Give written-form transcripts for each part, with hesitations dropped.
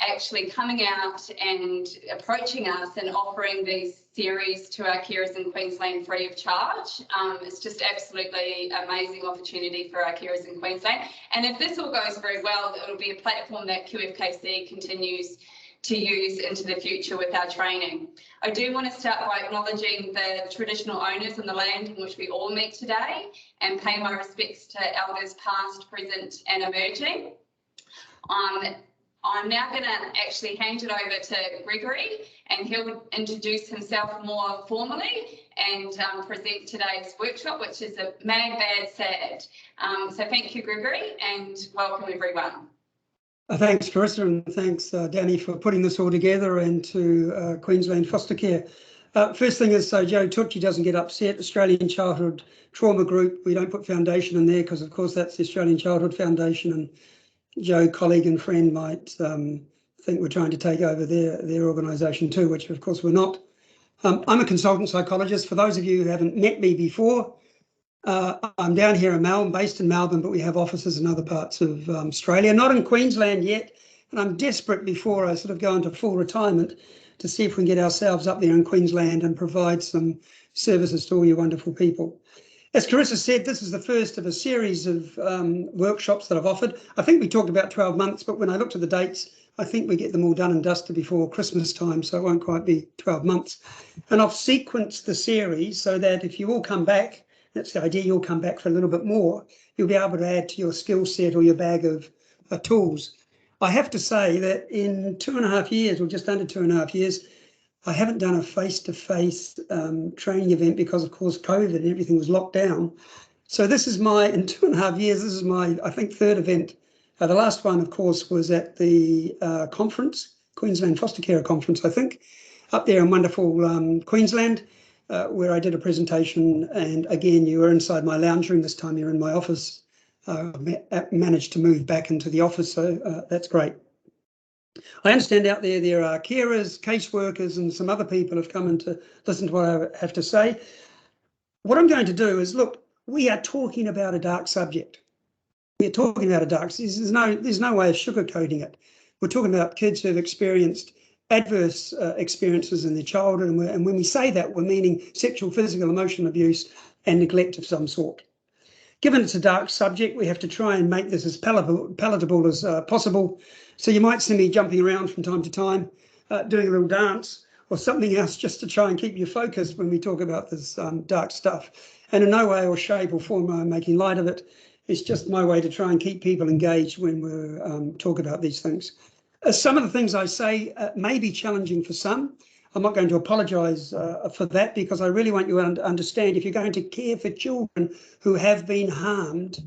actually coming out and approaching us and offering these series to our carers in Queensland free of charge. It's just absolutely amazing opportunity for our carers in Queensland. And if this all goes very well, it'll be a platform that QFKC continues to use into the future with our training. I do want to start by acknowledging the traditional owners on the land in which we all meet today and pay my respects to elders past, present and emerging. I'm now going to actually hand it over to Gregory, and he'll introduce himself more formally and present today's workshop, which is a Mad, Bad, Sad. So thank you, Gregory, and welcome everyone. Thanks, Carissa, and thanks, Danny, for putting this all together, and to Queensland Foster Care. First thing is, so Joe Tucci doesn't get upset. Australian Childhood Trauma Group, we don't put foundation in there because, of course, that's the Australian Childhood Foundation, and Joe, colleague and friend, might think we're trying to take over their organisation too, which of course we're not. I'm a consultant psychologist. For those of you who haven't met me before, I'm down here in Melbourne, based in Melbourne, but we have offices in other parts of Australia, not in Queensland yet. And I'm desperate before I sort of go into full retirement to see if we can get ourselves up there in Queensland and provide some services to all you wonderful people. As Carissa said, this is the first of a series of workshops that I've offered. I think we talked about 12 months, but when I looked at the dates, I think we get them all done and dusted before Christmas time, so it won't quite be 12 months. And I've sequenced the series so that if you all come back, that's the idea, you'll come back for a little bit more, you'll be able to add to your skill set or your bag of tools. I have to say that in 2.5 years, or just under 2.5 years, I haven't done a face-to-face training event because, of course, COVID and everything was locked down. So this is in 2.5 years, this is my, I think, third event. The last one, of course, was at the conference, Queensland Foster Care Conference, I think, up there in wonderful Queensland, where I did a presentation. And again, you were inside my lounge room. This time you're in my office. Managed to move back into the office, so that's great. I understand out there are carers, caseworkers, and some other people have come in to listen to what I have to say. What I'm going to do is, look, we are talking about a dark subject. We're talking about a dark, there's no way of sugarcoating it. We're talking about kids who have experienced adverse experiences in their childhood, and when we say that, we're meaning sexual, physical, emotional abuse and neglect of some sort. Given it's a dark subject, we have to try and make this as palatable as possible. So you might see me jumping around from time to time, doing a little dance or something else just to try and keep you focused when we talk about this dark stuff. And in no way or shape or form am I making light of it. It's just my way to try and keep people engaged when we're talking about these things. Some of the things I say may be challenging for some. I'm not going to apologise for that, because I really want you to understand, if you're going to care for children who have been harmed,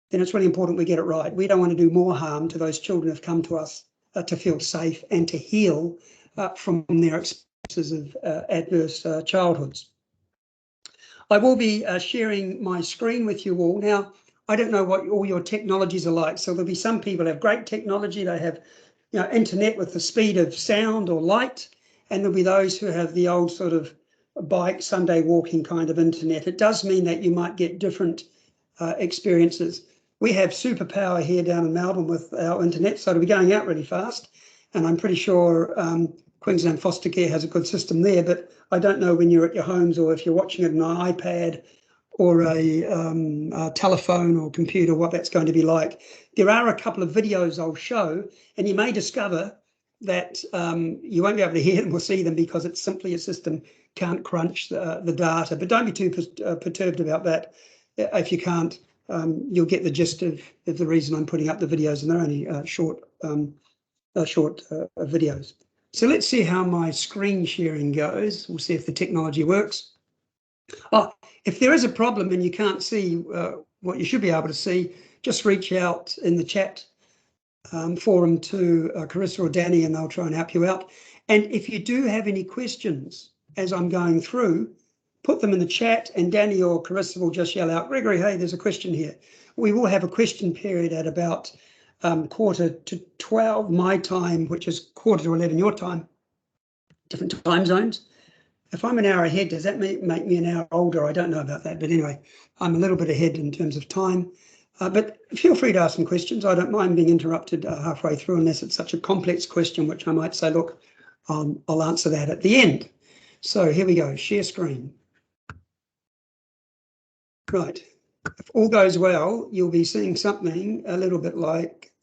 then it's really important we get it right. We don't want to do more harm to those children who have come to us to feel safe and to heal from their experiences of adverse childhoods. I will be sharing my screen with you all. Now, I don't know what all your technologies are like. So there'll be some people who have great technology. They have, internet with the speed of sound or light, and there'll be those who have the old sort of bike Sunday walking kind of internet. It does mean that you might get different experiences. We have superpower here down in Melbourne with our internet, so it'll be going out really fast. And I'm pretty sure Queensland Foster Care has a good system there, but I don't know when you're at your homes or if you're watching it on an iPad or a telephone or computer, what that's going to be like. There are a couple of videos I'll show, and you may discover that you won't be able to hear them or see them because it's simply a system can't crunch the data. But don't be too perturbed about that. If you can't, you'll get the gist of the reason I'm putting up the videos, and they're only short videos. So let's see how my screen sharing goes. We'll see if the technology works. Oh, if there is a problem and you can't see what you should be able to see, just reach out in the chat forum to Carissa or Danny, and they'll try and help you out. And if you do have any questions as I'm going through, put them in the chat, and Danny or Carissa will just yell out, Gregory, hey, there's a question here. We will have a question period at about 11:45 my time, which is 11:45 your time, different time zones. If I'm an hour ahead, does that make me an hour older? I don't know about that, but anyway, I'm a little bit ahead in terms of time. But feel free to ask some questions. I don't mind being interrupted halfway through unless it's such a complex question, which I might say, look, I'll answer that at the end. So here we go, share screen. Right, if all goes well, you'll be seeing something a little bit like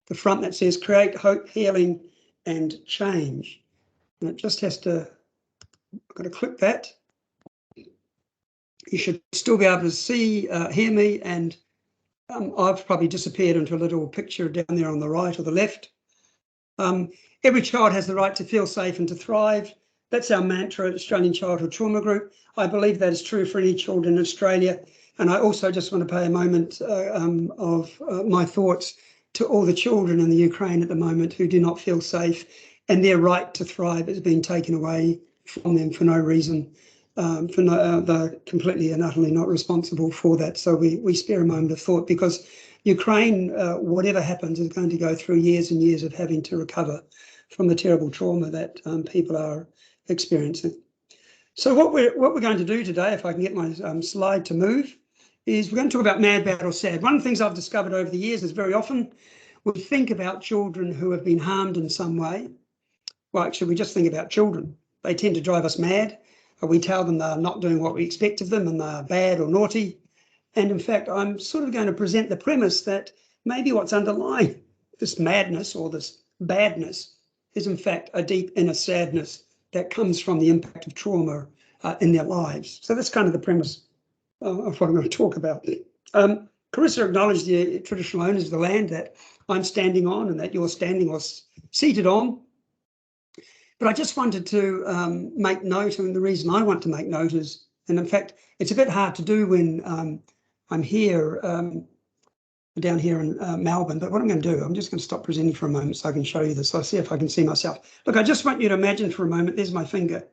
the front that says create hope, healing and change. And it just has to, I've got to click that. You should still be able to see, hear me, and I've probably disappeared into a little picture down there on the right or the left. Every child has the right to feel safe and to thrive. That's our mantra at Australian Childhood Trauma Group. I believe that is true for any children in Australia. And I also just want to pay a moment of my thoughts to all the children in the Ukraine at the moment who do not feel safe, and their right to thrive is being taken away from them for no reason. They're completely and utterly not responsible for that. So we spare a moment of thought, because Ukraine, whatever happens, is going to go through years and years of having to recover from the terrible trauma that people are experiencing. So what we're going to do today, if I can get my slide to move, is we're going to talk about mad, bad or sad. One of the things I've discovered over the years is very often we think about children who have been harmed in some way. Well, actually, we just think about children. They tend to drive us mad. We tell them they're not doing what we expect of them and they're bad or naughty. And in fact, I'm sort of going to present the premise that maybe what's underlying this madness or this badness is in fact a deep inner sadness that comes from the impact of trauma in their lives. So that's kind of the premise of what I'm going to talk about. Carissa acknowledged the traditional owners of the land that I'm standing on and that you're standing or seated on. But I just wanted to make note, and the reason I want to make note is, and in fact, it's a bit hard to do when I'm here, down here in Melbourne, but what I'm going to do, I'm just going to stop presenting for a moment so I can show you this. I'll see if I can see myself. Look, I just want you to imagine for a moment, there's my finger.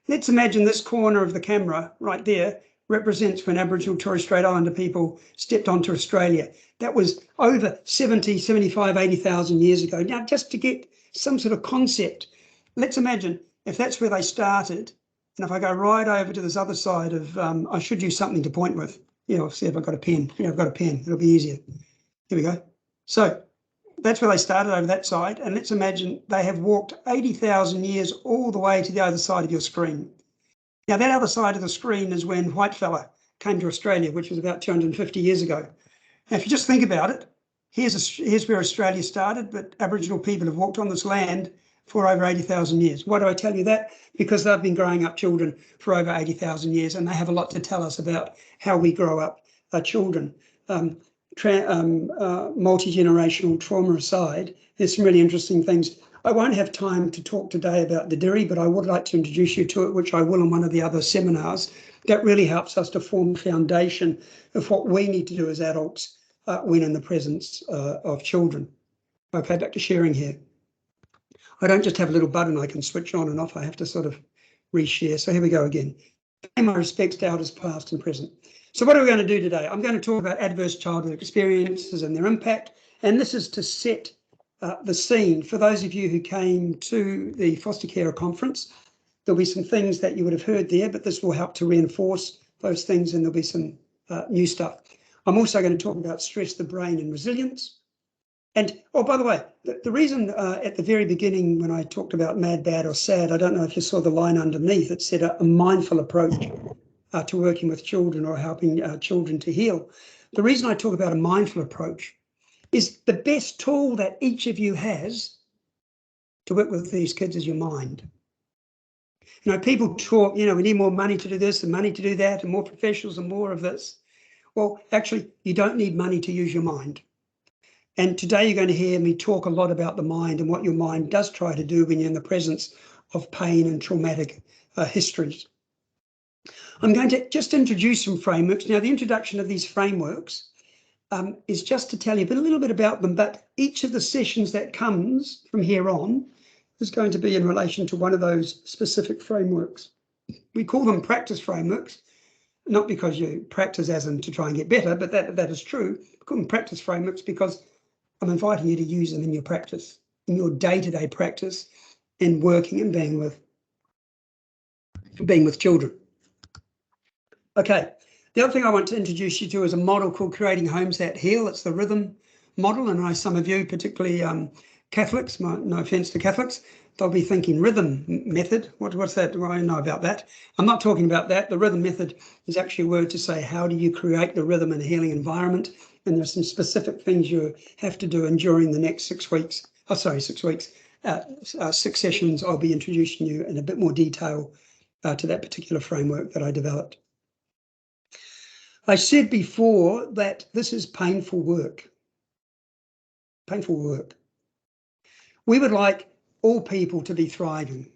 Let's imagine this corner of the camera right there represents when Aboriginal Torres Strait Islander people stepped onto Australia. That was over 70, 75, 80,000 years ago. Now, just to get some sort of concept, let's imagine if that's where they started, and if I go right over to this other side of, I should use something to point with. Yeah, I'll see if I've got a pen. Yeah, I've got a pen. It'll be easier. Here we go. So that's where they started over that side. And let's imagine they have walked 80,000 years all the way to the other side of your screen. Now, that other side of the screen is when whitefella came to Australia, which was about 250 years ago. Now, if you just think about it, here's where Australia started, but Aboriginal people have walked on this land for over 80,000 years. Why do I tell you that? Because they've been growing up children for over 80,000 years, and they have a lot to tell us about how we grow up children. Multi-generational trauma aside, there's some really interesting things. I won't have time to talk today about the Diri, but I would like to introduce you to it, which I will in one of the other seminars. That really helps us to form a foundation of what we need to do as adults when in the presence of children. Okay, back to sharing here. I don't just have a little button I can switch on and off. I have to sort of reshare. So here we go again. Pay my respects to elders past and present. So what are we going to do today? I'm going to talk about adverse childhood experiences and their impact. And this is to set the scene. For those of you who came to the Foster Carer Conference, there'll be some things that you would have heard there, but this will help to reinforce those things, and there'll be some new stuff. I'm also going to talk about stress, the brain and resilience. And, oh, by the way, the reason at the very beginning when I talked about mad, bad or sad, I don't know if you saw the line underneath, it said a mindful approach to working with children or helping children to heal. The reason I talk about a mindful approach is the best tool that each of you has to work with these kids is your mind. You know, people talk, you know, we need more money to do this and money to do that and more professionals and more of this. Well, actually, you don't need money to use your mind. And today you're going to hear me talk a lot about the mind and what your mind does try to do when you're in the presence of pain and traumatic histories. I'm going to just introduce some frameworks. Now, the introduction of these frameworks is just to tell you a little bit about them, but each of the sessions that comes from here on is going to be in relation to one of those specific frameworks. We call them practice frameworks, not because you practice as in to try and get better, but that is true. We call them practice frameworks because I'm inviting you to use them in your practice, in your day-to-day practice, in working and being with children. Okay, The other thing I want to introduce you to is a model called Creating Homes That Heal. It's the rhythm model, and I know some of you, particularly Catholics, no offence to Catholics, they'll be thinking rhythm method. What's that? Well, I know about that. I'm not talking about that. The rhythm method is actually a word to say, how do you create the rhythm in a healing environment? And there's some specific things you have to do, and during the next 6 weeks, 6 weeks, 6 sessions, I'll be introducing you in a bit more detail to that particular framework that I developed. I said before that this is painful work. Painful work. We would like all people to be thriving,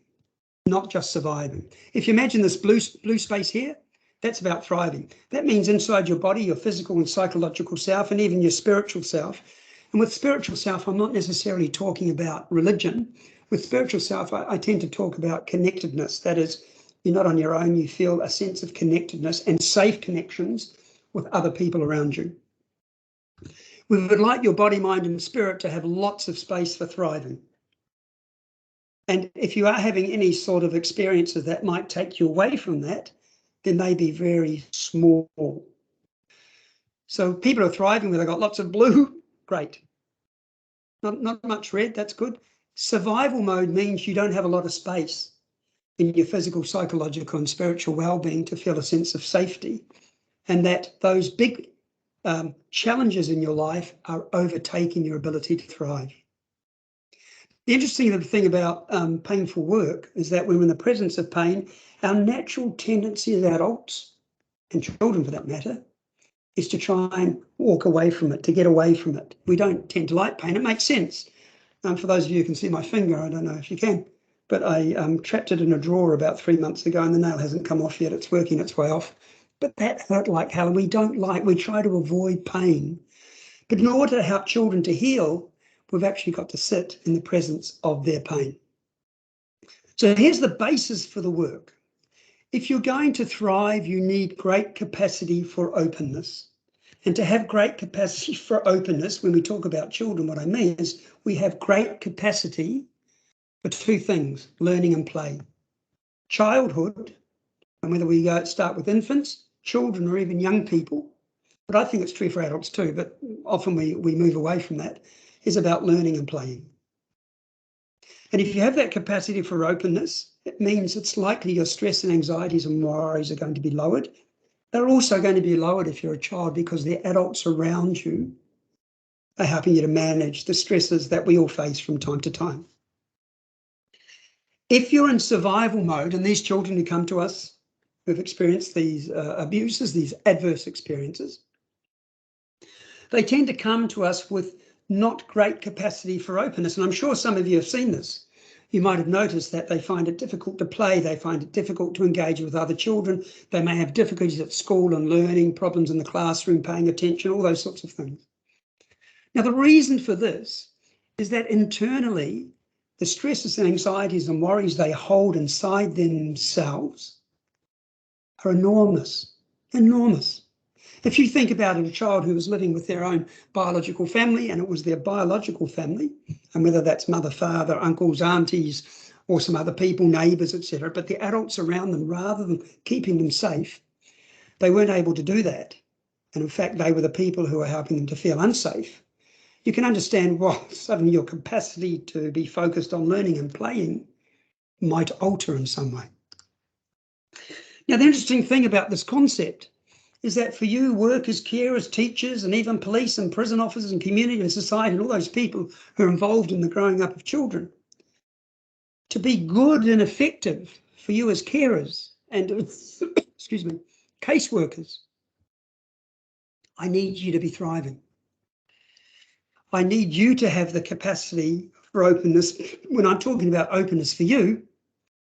not just surviving. If you imagine this blue space here, that's about thriving. That means inside your body, your physical and psychological self, and even your spiritual self. And with spiritual self, I'm not necessarily talking about religion. With spiritual self, I tend to talk about connectedness. That is, you're not on your own, you feel a sense of connectedness and safe connections with other people around you. We would like your body, mind, and spirit to have lots of space for thriving. And if you are having any sort of experiences that might take you away from that, then they be very small. So people are thriving where they've got lots of blue, great. Not much red, that's good. Survival mode means you don't have a lot of space in your physical, psychological, and spiritual well-being to feel a sense of safety, and that those big challenges in your life are overtaking your ability to thrive. The interesting thing about painful work is that when we're in the presence of pain, our natural tendency as adults, and children for that matter, is to try and walk away from it, to get away from it. We don't tend to like pain. It makes sense. For those of you who can see my finger, I don't know if you can, but I trapped it in a drawer about 3 months ago and the nail hasn't come off yet. It's working its way off. But that hurt like hell. We try to avoid pain. But in order to help children to heal, we've actually got to sit in the presence of their pain. So here's the basis for the work. If you're going to thrive, you need great capacity for openness. And to have great capacity for openness, when we talk about children, what I mean is we have great capacity for 2 things, learning and play. Childhood, and whether we start with infants, children, or even young people, but I think it's true for adults too, but often we move away from that, is about learning and playing. And if you have that capacity for openness, it means it's likely your stress and anxieties and worries are going to be lowered. They're also going to be lowered if you're a child because the adults around you are helping you to manage the stresses that we all face from time to time. If you're in survival mode, and these children who come to us who've experienced these abuses, these adverse experiences, they tend to come to us with not great capacity for openness. And I'm sure some of you have seen this. You might have noticed that they find it difficult to play. They find it difficult to engage with other children. They may have difficulties at school and learning, problems in the classroom, paying attention, all those sorts of things. Now, the reason for this is that internally, the stresses and anxieties and worries they hold inside themselves are enormous, enormous. If you think about a child who was living with their own biological family and it was their biological family, and whether that's mother, father, uncles, aunties, or some other people, neighbours, etc., but the adults around them, rather than keeping them safe, they weren't able to do that. And in fact, they were the people who were helping them to feel unsafe. You can understand why suddenly your capacity to be focused on learning and playing might alter in some way. Now, the interesting thing about this concept is that for you, workers, carers, teachers, and even police and prison officers and community and society and all those people who are involved in the growing up of children, to be good and effective for you as carers and, excuse me, caseworkers, I need you to be thriving. I need you to have the capacity for openness. When I'm talking about openness for you,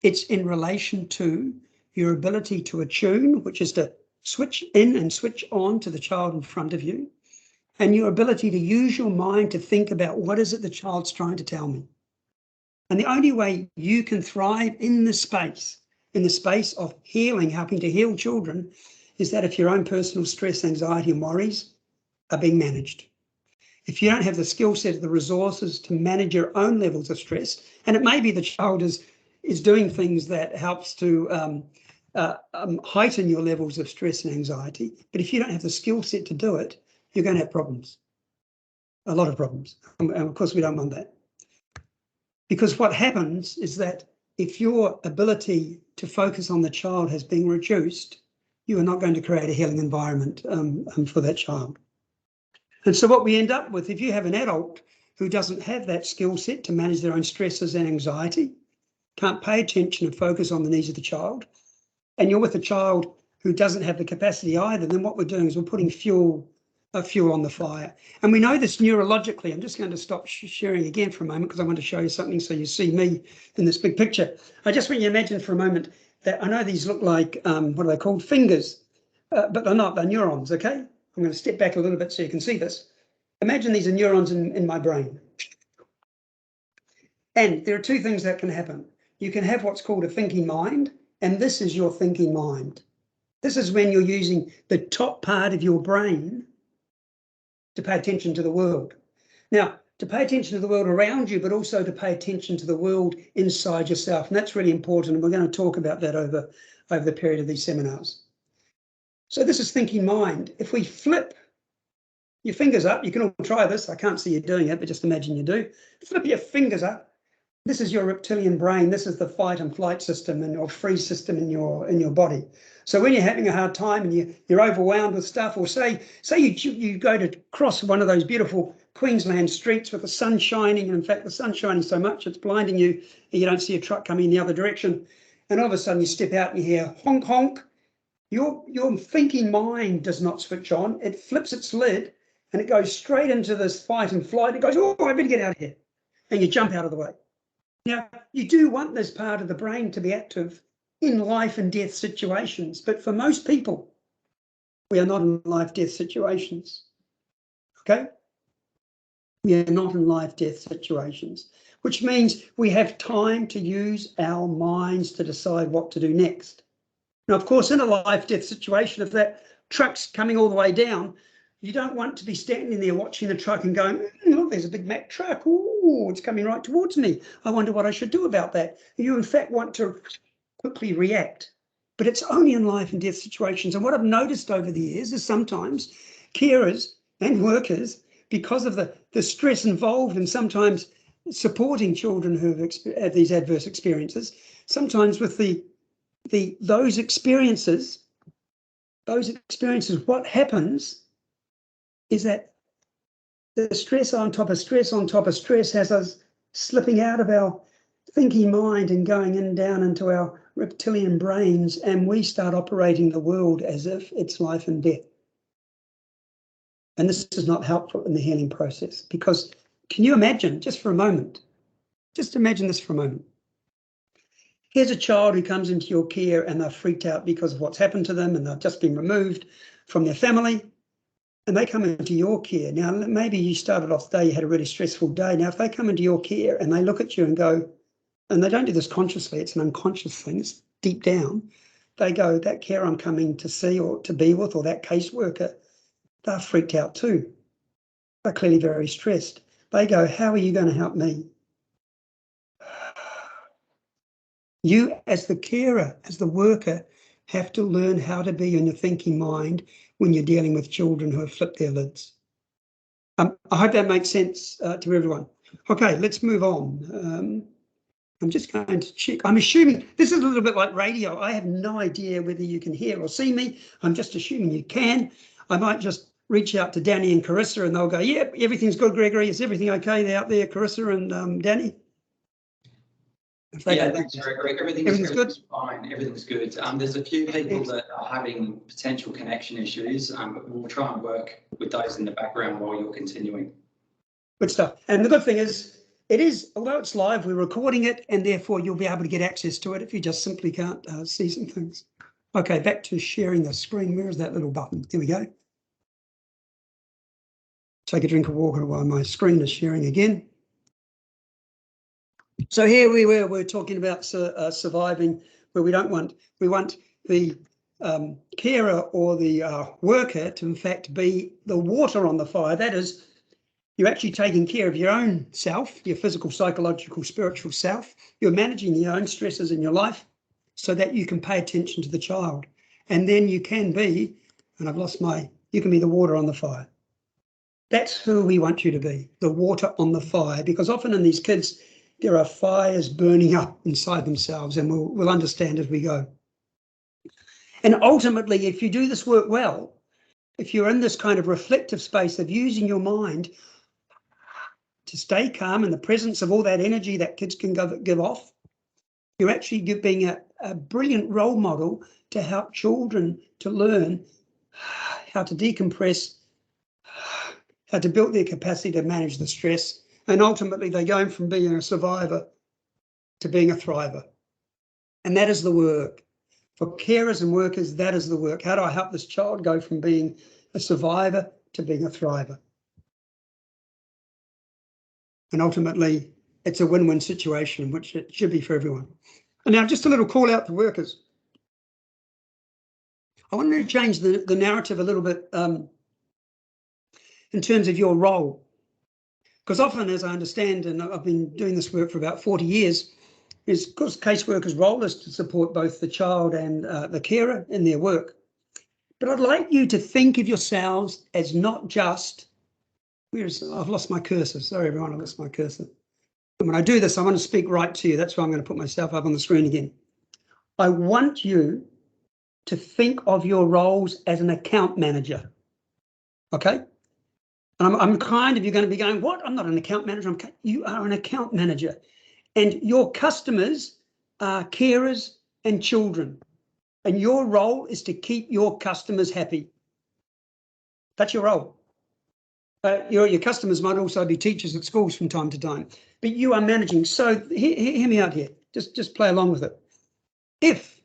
it's in relation to your ability to attune, which is to switch in and switch on to the child in front of you, and your ability to use your mind to think about what is it the child's trying to tell me. And the only way you can thrive in the space of healing, helping to heal children, is that if your own personal stress, anxiety, and worries are being managed. If you don't have the skill set, the resources to manage your own levels of stress, and it may be the child is doing things that helps to heighten your levels of stress and anxiety. But if you don't have the skill set to do it, you're going to have problems, a lot of problems. And of course, we don't want that. Because what happens is that if your ability to focus on the child has been reduced, you are not going to create a healing environment for that child. And so what we end up with, if you have an adult who doesn't have that skill set to manage their own stresses and anxiety, can't pay attention and focus on the needs of the child, and you're with a child who doesn't have the capacity either, then what we're doing is we're putting fuel on the fire. And we know this neurologically. I'm just going to stop sharing again for a moment because I want to show you something so you see me in this big picture. I just want you to imagine for a moment that I know these look like, what are they called? Fingers, but they're not, they're neurons, okay? I'm going to step back a little bit so you can see this. Imagine these are neurons in my brain. And there are two things that can happen. You can have what's called a thinking mind, and this is your thinking mind. This is when you're using the top part of your brain to pay attention to the world. Now, to pay attention to the world around you, but also to pay attention to the world inside yourself. And that's really important. And we're going to talk about that over the period of these seminars. So this is thinking mind. If we flip your fingers up, you can all try this. I can't see you doing it, but just imagine you do. Flip your fingers up. This is your reptilian brain. This is the fight and flight system or freeze system in your body. So when you're having a hard time and you're overwhelmed with stuff, or say you go to cross one of those beautiful Queensland streets with the sun shining, and in fact the sun's shining so much it's blinding you and you don't see a truck coming in the other direction, and all of a sudden you step out and you hear honk honk, your thinking mind does not switch on. It flips its lid and it goes straight into this fight and flight. It goes, oh, I better get out of here, and you jump out of the way. Now, you do want this part of the brain to be active in life and death situations, but for most people, we are not in life-death situations, okay? We are not in life-death situations, which means we have time to use our minds to decide what to do next. Now, of course, in a life-death situation, if that truck's coming all the way down, you don't want to be standing there watching the truck and going, oh, there's a big Mack truck. Oh, it's coming right towards me. I wonder what I should do about that. You, in fact, want to quickly react. But it's only in life and death situations. And what I've noticed over the years is sometimes carers and workers, because of the stress involved in sometimes supporting children who have had these adverse experiences, sometimes with those experiences, what happens is that the stress on top of stress on top of stress has us slipping out of our thinking mind and going down into our reptilian brains, and we start operating the world as if it's life and death. And this is not helpful in the healing process, because can you imagine, just for a moment, just imagine this for a moment. Here's a child who comes into your care and they're freaked out because of what's happened to them and they've just been removed from their family. And they come into your care. Now, maybe you started off the day, you had a really stressful day. Now, if they come into your care and they look at you and go, and they don't do this consciously, it's an unconscious thing, it's deep down, they go, that care I'm coming to see or to be with, or that caseworker, they're freaked out too. They're clearly very stressed. They go, how are you going to help me? You, as the carer, as the worker, have to learn how to be in your thinking mind when you're dealing with children who have flipped their lids. I hope that makes sense to everyone. Okay, let's move on. I'm just going to check. I'm assuming this is a little bit like radio. I have no idea whether you can hear or see me. I'm just assuming you can. I might just reach out to Danny and Carissa and they'll go, yeah, everything's good, Gregory. Is everything okay out there, Carissa and Danny? Yeah, thanks, Gregory. Everything's good. Fine. Everything's good. There's a few people that are having potential connection issues, but we'll try and work with those in the background while you're continuing. Good stuff. And the good thing is, although it's live, we're recording it, and therefore you'll be able to get access to it if you just simply can't see some things. Okay, back to sharing the screen. Where is that little button? There we go. Take a drink of water while my screen is sharing again. So here we're talking about surviving, where we want the carer or the worker to in fact be the water on the fire. That is, you're actually taking care of your own self, your physical, psychological, spiritual self. You're managing your own stresses in your life. so that you can pay attention to the child. And then you can be, and you can be the water on the fire. That's who we want you to be, the water on the fire, because often in these kids, there are fires burning up inside themselves, and we'll understand as we go. And ultimately, if you do this work well, if you're in this kind of reflective space of using your mind to stay calm in the presence of all that energy that kids can give off, you're actually being a brilliant role model to help children to learn how to decompress, how to build their capacity to manage the stress, and ultimately they're going from being a survivor to being a thriver. And that is the work. For carers and workers, that is the work. How do I help this child go from being a survivor to being a thriver? And ultimately, it's a win-win situation, which it should be for everyone. And now just a little call out to workers. I wanted to change the narrative a little bit in terms of your role. Because often, as I understand, and I've been doing this work for about 40 years, is of course caseworkers' role is to support both the child and the carer in their work. But I'd like you to think of yourselves as not just, I've lost my cursor. Sorry, everyone, I lost my cursor. And when I do this, I want to speak right to you. That's why I'm going to put myself up on the screen again. I want you to think of your roles as an account manager. Okay? And I'm kind of, you're going to be going, what? I'm not an account manager. You are an account manager. And your customers are carers and children. And your role is to keep your customers happy. That's your role. Your customers might also be teachers at schools from time to time, but you are managing. So hear me out here. Just play along with it. If,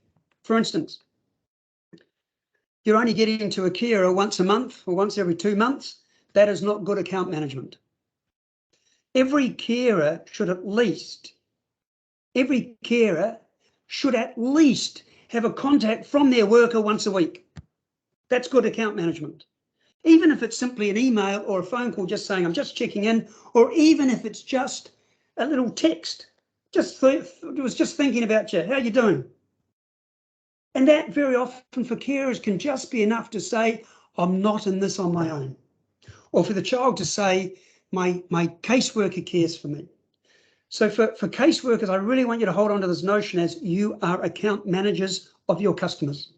for instance, you're only getting to a carer once a month or once every 2 months, that is not good account management. Every carer should at least have a contact from their worker once a week. That's good account management. Even if it's simply an email or a phone call just saying, I'm just checking in, or even if it's just a little text, was just thinking about you, how you doing? And that very often for carers can just be enough to say, I'm not in this on my own. Or for the child to say, my caseworker cares for me. So for caseworkers, I really want you to hold on to this notion as you are account managers of your customers.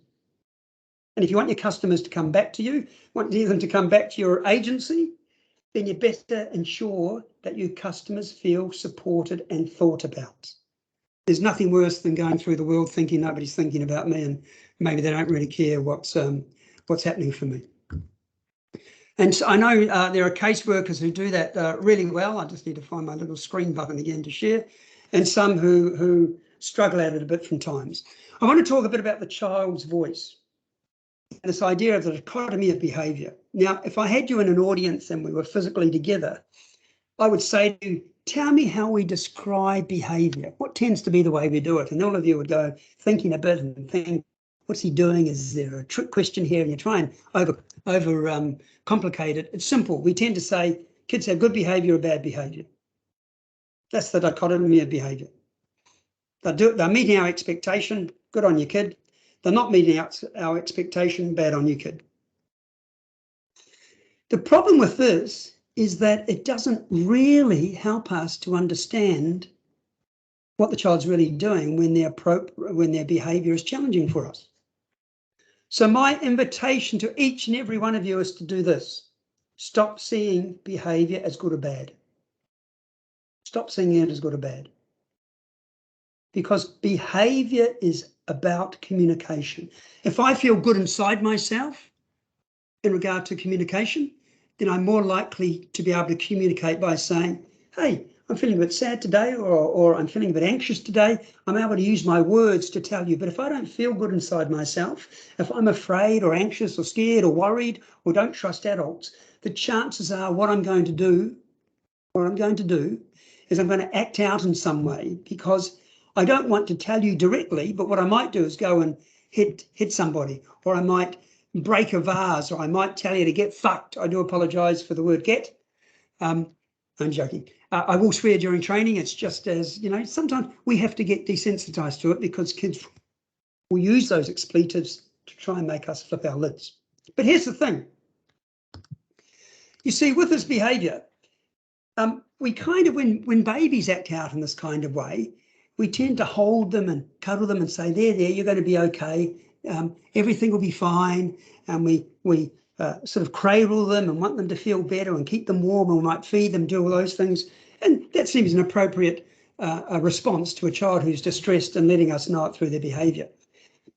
And if you want your customers to come back to you, want them to come back to your agency, then you better ensure that your customers feel supported and thought about. There's nothing worse than going through the world thinking nobody's thinking about me and maybe they don't really care what's happening for me. And so I know there are caseworkers who do that really well. I just need to find my little screen button again to share. And some who struggle at it a bit from times. I want to talk a bit about the child's voice. This idea of the dichotomy of behaviour. Now, if I had you in an audience and we were physically together, I would say to you, tell me how we describe behaviour. What tends to be the way we do it? And all of you would go thinking a bit and think, what's he doing? Is there a trick question here? And you try and over complicate it. It's simple. We tend to say kids have good behaviour or bad behaviour. That's the dichotomy of behaviour. They're meeting our expectation, good on you, kid. They're not meeting our expectation, bad on you, kid. The problem with this is that it doesn't really help us to understand what the child's really doing when their behaviour is challenging for us. So my invitation to each and every one of you is to do this. Stop seeing behaviour as good or bad. Stop seeing it as good or bad. Because behaviour is about communication. If I feel good inside myself in regard to communication, then I'm more likely to be able to communicate by saying, hey, I'm feeling a bit sad today, or I'm feeling a bit anxious today. I'm able to use my words to tell you. But if I don't feel good inside myself, if I'm afraid or anxious or scared or worried or don't trust adults, the chances are what I'm going to do is I'm going to act out in some way, because I don't want to tell you directly, but what I might do is go and hit somebody, or I might break a vase, or I might tell you to get fucked. I do apologise for the word get. I'm joking. I will swear during training. It's just as, sometimes we have to get desensitised to it because kids will use those expletives to try and make us flip our lids. But here's the thing. You see, with this behaviour, we kind of, when babies act out in this kind of way, we tend to hold them and cuddle them and say, there, you're going to be okay. Everything will be fine. And we sort of cradle them and want them to feel better and keep them warm, and we might feed them, do all those things. And that seems an appropriate response to a child who's distressed and letting us know it through their behaviour.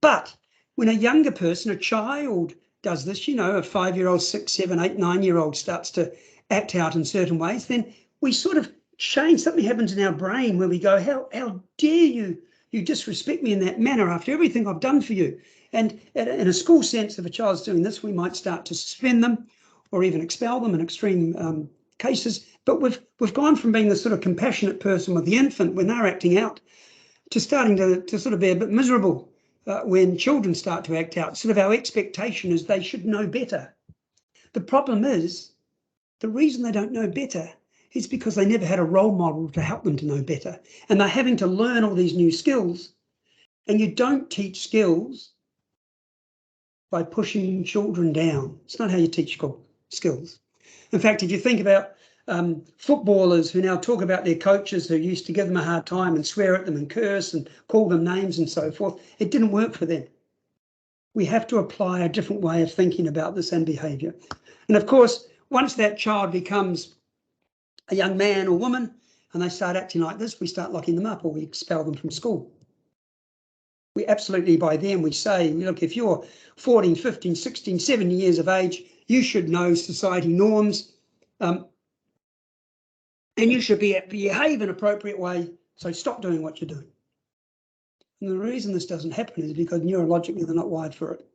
But when a younger person, a child, does this, you know, a 5-year-old, 6, 7, 8, 9-year-old starts to act out in certain ways, then we sort of change. Something happens in our brain where we go, how dare you disrespect me in that manner after everything I've done for you? And in a school sense, if a child's doing this, we might start to suspend them or even expel them in extreme cases. But we've gone from being the sort of compassionate person with the infant when they're acting out to starting to sort of be a bit miserable when children start to act out. Sort of our expectation is they should know better. The problem is, the reason they don't know better is because they never had a role model to help them to know better. And they're having to learn all these new skills. And you don't teach skills by pushing children down. It's not how you teach skills. In fact, if you think about footballers who now talk about their coaches who used to give them a hard time and swear at them and curse and call them names and so forth, it didn't work for them. We have to apply a different way of thinking about this and behaviour. And of course, once that child becomes a young man or woman and they start acting like this, we start locking them up or we expel them from school. We absolutely, by then, we say, look, if you're 14, 15, 16, 17 years of age, you should know society norms and you should behave in an appropriate way, so stop doing what you're doing. And the reason this doesn't happen is because neurologically they're not wired for it.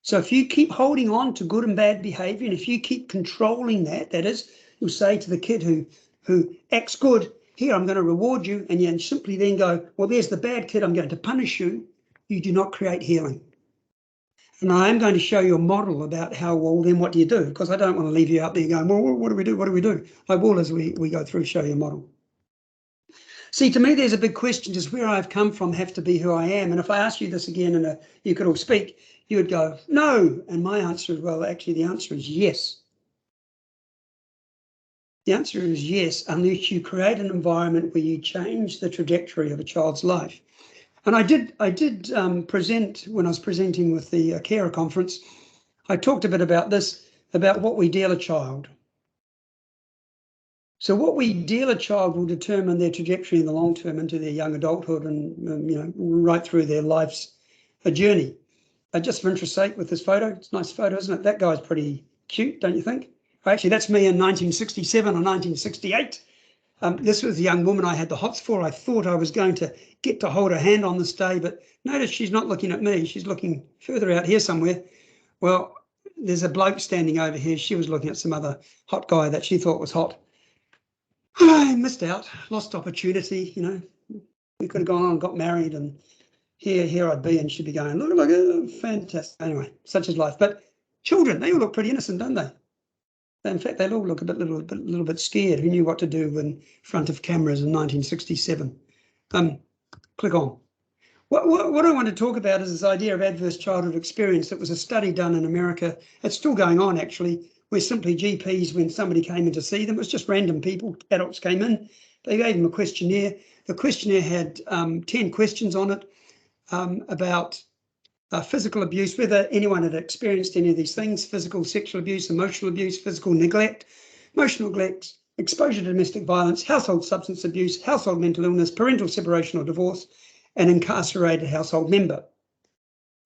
So if you keep holding on to good and bad behaviour, and if you keep controlling that is, you'll say to the kid who acts good, here, I'm going to reward you, and you simply then go, well, there's the bad kid, I'm going to punish you. You do not create healing. And I am going to show you a model about how, well, then what do you do? Because I don't want to leave you out there going, well, what do we do? What do we do? I will, as we go through, show you a model. See, to me, there's a big question. Does where I've come from have to be who I am? And if I ask you this again and you could all speak, you would go, no. And my answer is, well, actually, the answer is yes. The answer is yes, unless you create an environment where you change the trajectory of a child's life. And I did present, when I was presenting with the carer conference, I talked a bit about this, about what we deal a child. So what we deal a child will determine their trajectory in the long term into their young adulthood and you know, right through their life's journey. Just for interest's sake, with this photo, it's a nice photo, isn't it? That guy's pretty cute, don't you think? Actually, that's me in 1967 or 1968. This was the young woman I had the hots for. I thought I was going to get to hold her hand on this day, but notice she's not looking at me. She's looking further out here somewhere. Well, there's a bloke standing over here. She was looking at some other hot guy that she thought was hot. I missed out, lost opportunity, you know. We could have gone on and got married, and here I'd be, and she'd be going, look, oh, fantastic. Anyway, such is life. But children, they all look pretty innocent, don't they? In fact, they all look a little bit scared. Who knew what to do in front of cameras in 1967? Click on. What I want to talk about is this idea of adverse childhood experience. It was a study done in America. It's still going on, actually, where simply GPs, when somebody came in to see them, it was just random people, adults came in, they gave them a questionnaire. The questionnaire had 10 questions on it about physical abuse, whether anyone had experienced any of these things: physical, sexual abuse, emotional abuse, physical neglect, emotional neglect, exposure to domestic violence, household substance abuse, household mental illness, parental separation or divorce, and incarcerated household member.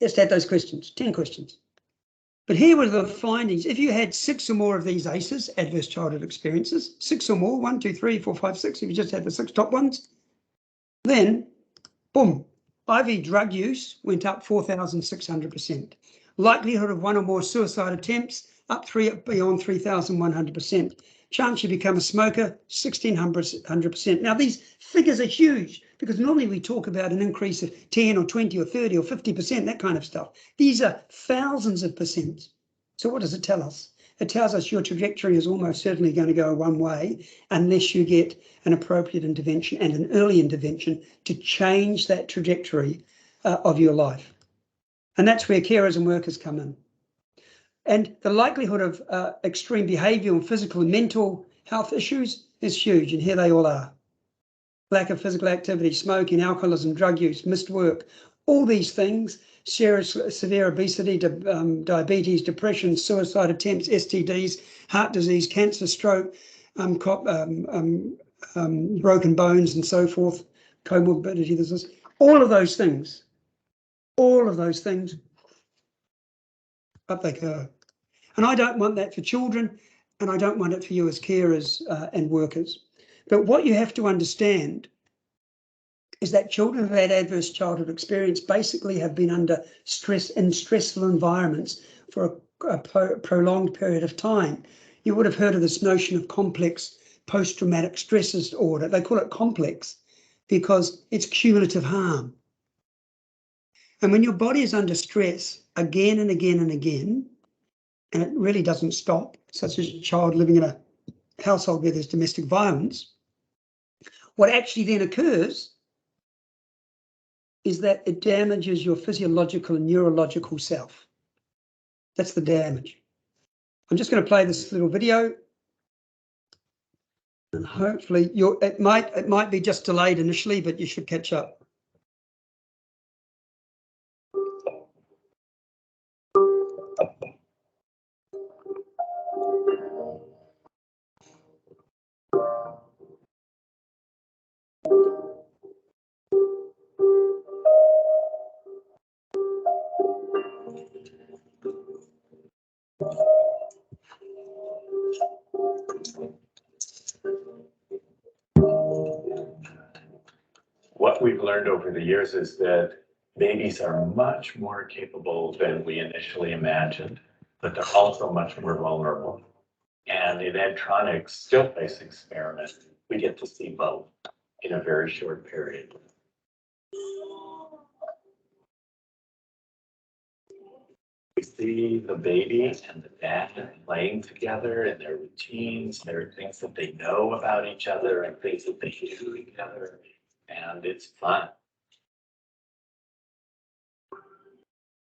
Just had those questions, 10 questions. But here were the findings. If you had 6 or more of these ACEs, adverse childhood experiences, 6 or more, 1, 2, 3, 4, 5, 6, if you just had the 6 top ones, then, boom, IV drug use went up 4,600%. Likelihood of 1 or more suicide attempts up beyond 3,100%. Chance you become a smoker, 1,600%. Now, these figures are huge because normally we talk about an increase of 10 or 20 or 30 or 50%, that kind of stuff. These are thousands of percent. So what does it tell us? It tells us your trajectory is almost certainly going to go one way unless you get an appropriate intervention and an early intervention to change that trajectory of your life. And that's where carers and workers come in. And the likelihood of extreme behavioural and physical and mental health issues is huge, and here they all are. Lack of physical activity, smoking, alcoholism, drug use, missed work, all these things, severe obesity, diabetes, depression, suicide attempts, STDs, heart disease, cancer, stroke, broken bones and so forth, comorbidity, this is, all of those things, up they go. And I don't want that for children, and I don't want it for you as carers and workers. But what you have to understand is that children who've had adverse childhood experience basically have been under stress in stressful environments for a prolonged period of time. You would have heard of this notion of complex post-traumatic stress disorder. They call it complex because it's cumulative harm. And when your body is under stress again and again and again, and it really doesn't stop, such as a child living in a household where there's domestic violence, what actually then occurs is that it damages your physiological and neurological self. That's the damage. I'm just going to play this little video, and hopefully it might be just delayed initially, but you should catch up. What we've learned over the years is that babies are much more capable than we initially imagined, but they're also much more vulnerable. And in Edtronic's still face experiment, we get to see both in a very short period. We see the baby and the dad playing together in their routines. There are things that they know about each other and things that they do together, and it's fun.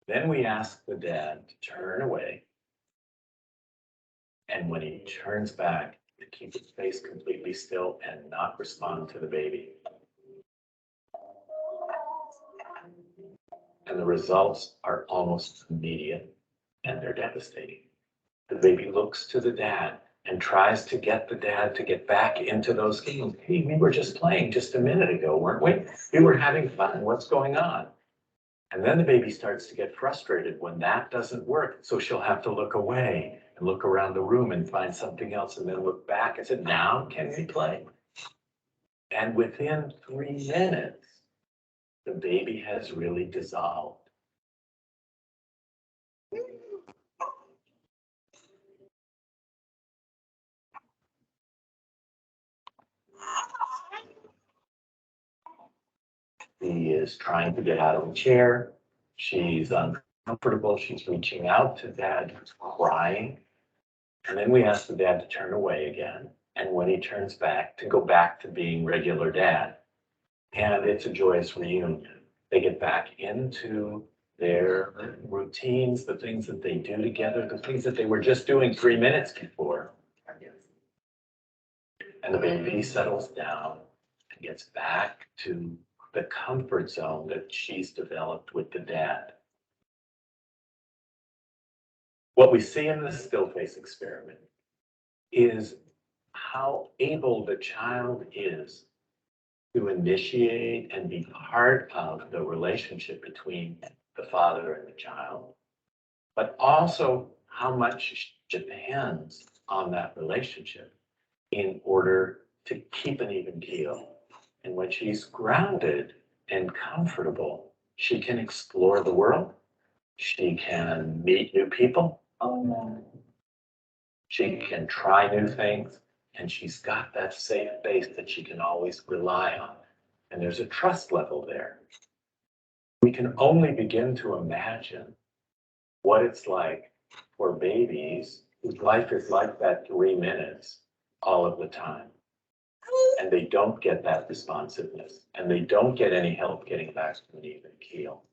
Then we ask the dad to turn away, and when he turns back, to keep his face completely still and not respond to the baby. And the results are almost immediate, and they're devastating. The baby looks to the dad and tries to get the dad to get back into those games. Hey, we were just playing just a minute ago, weren't we? We were having fun. What's going on? And then the baby starts to get frustrated when that doesn't work. So she'll have to look away and look around the room and find something else and then look back and say, now can we play? And within 3 minutes, the baby has really dissolved. He is trying to get out of the chair. She's uncomfortable. She's reaching out to dad, who's crying. And then we ask the dad to turn away again. And when he turns back, to go back to being regular dad. And it's a joyous reunion. They get back into their routines, the things that they do together, the things that they were just doing 3 minutes before. And the baby settles down and gets back to the comfort zone that she's developed with the dad. What we see in the still face experiment is how able the child is to initiate and be part of the relationship between the father and the child, but also how much depends on that relationship in order to keep an even keel. And when she's grounded and comfortable, she can explore the world. She can meet new people. She can try new things. And she's got that safe base that she can always rely on. And there's a trust level there. We can only begin to imagine what it's like for babies whose life is like that 3 minutes all of the time. and they don't get that responsiveness, and they don't get any help getting back to an even keel.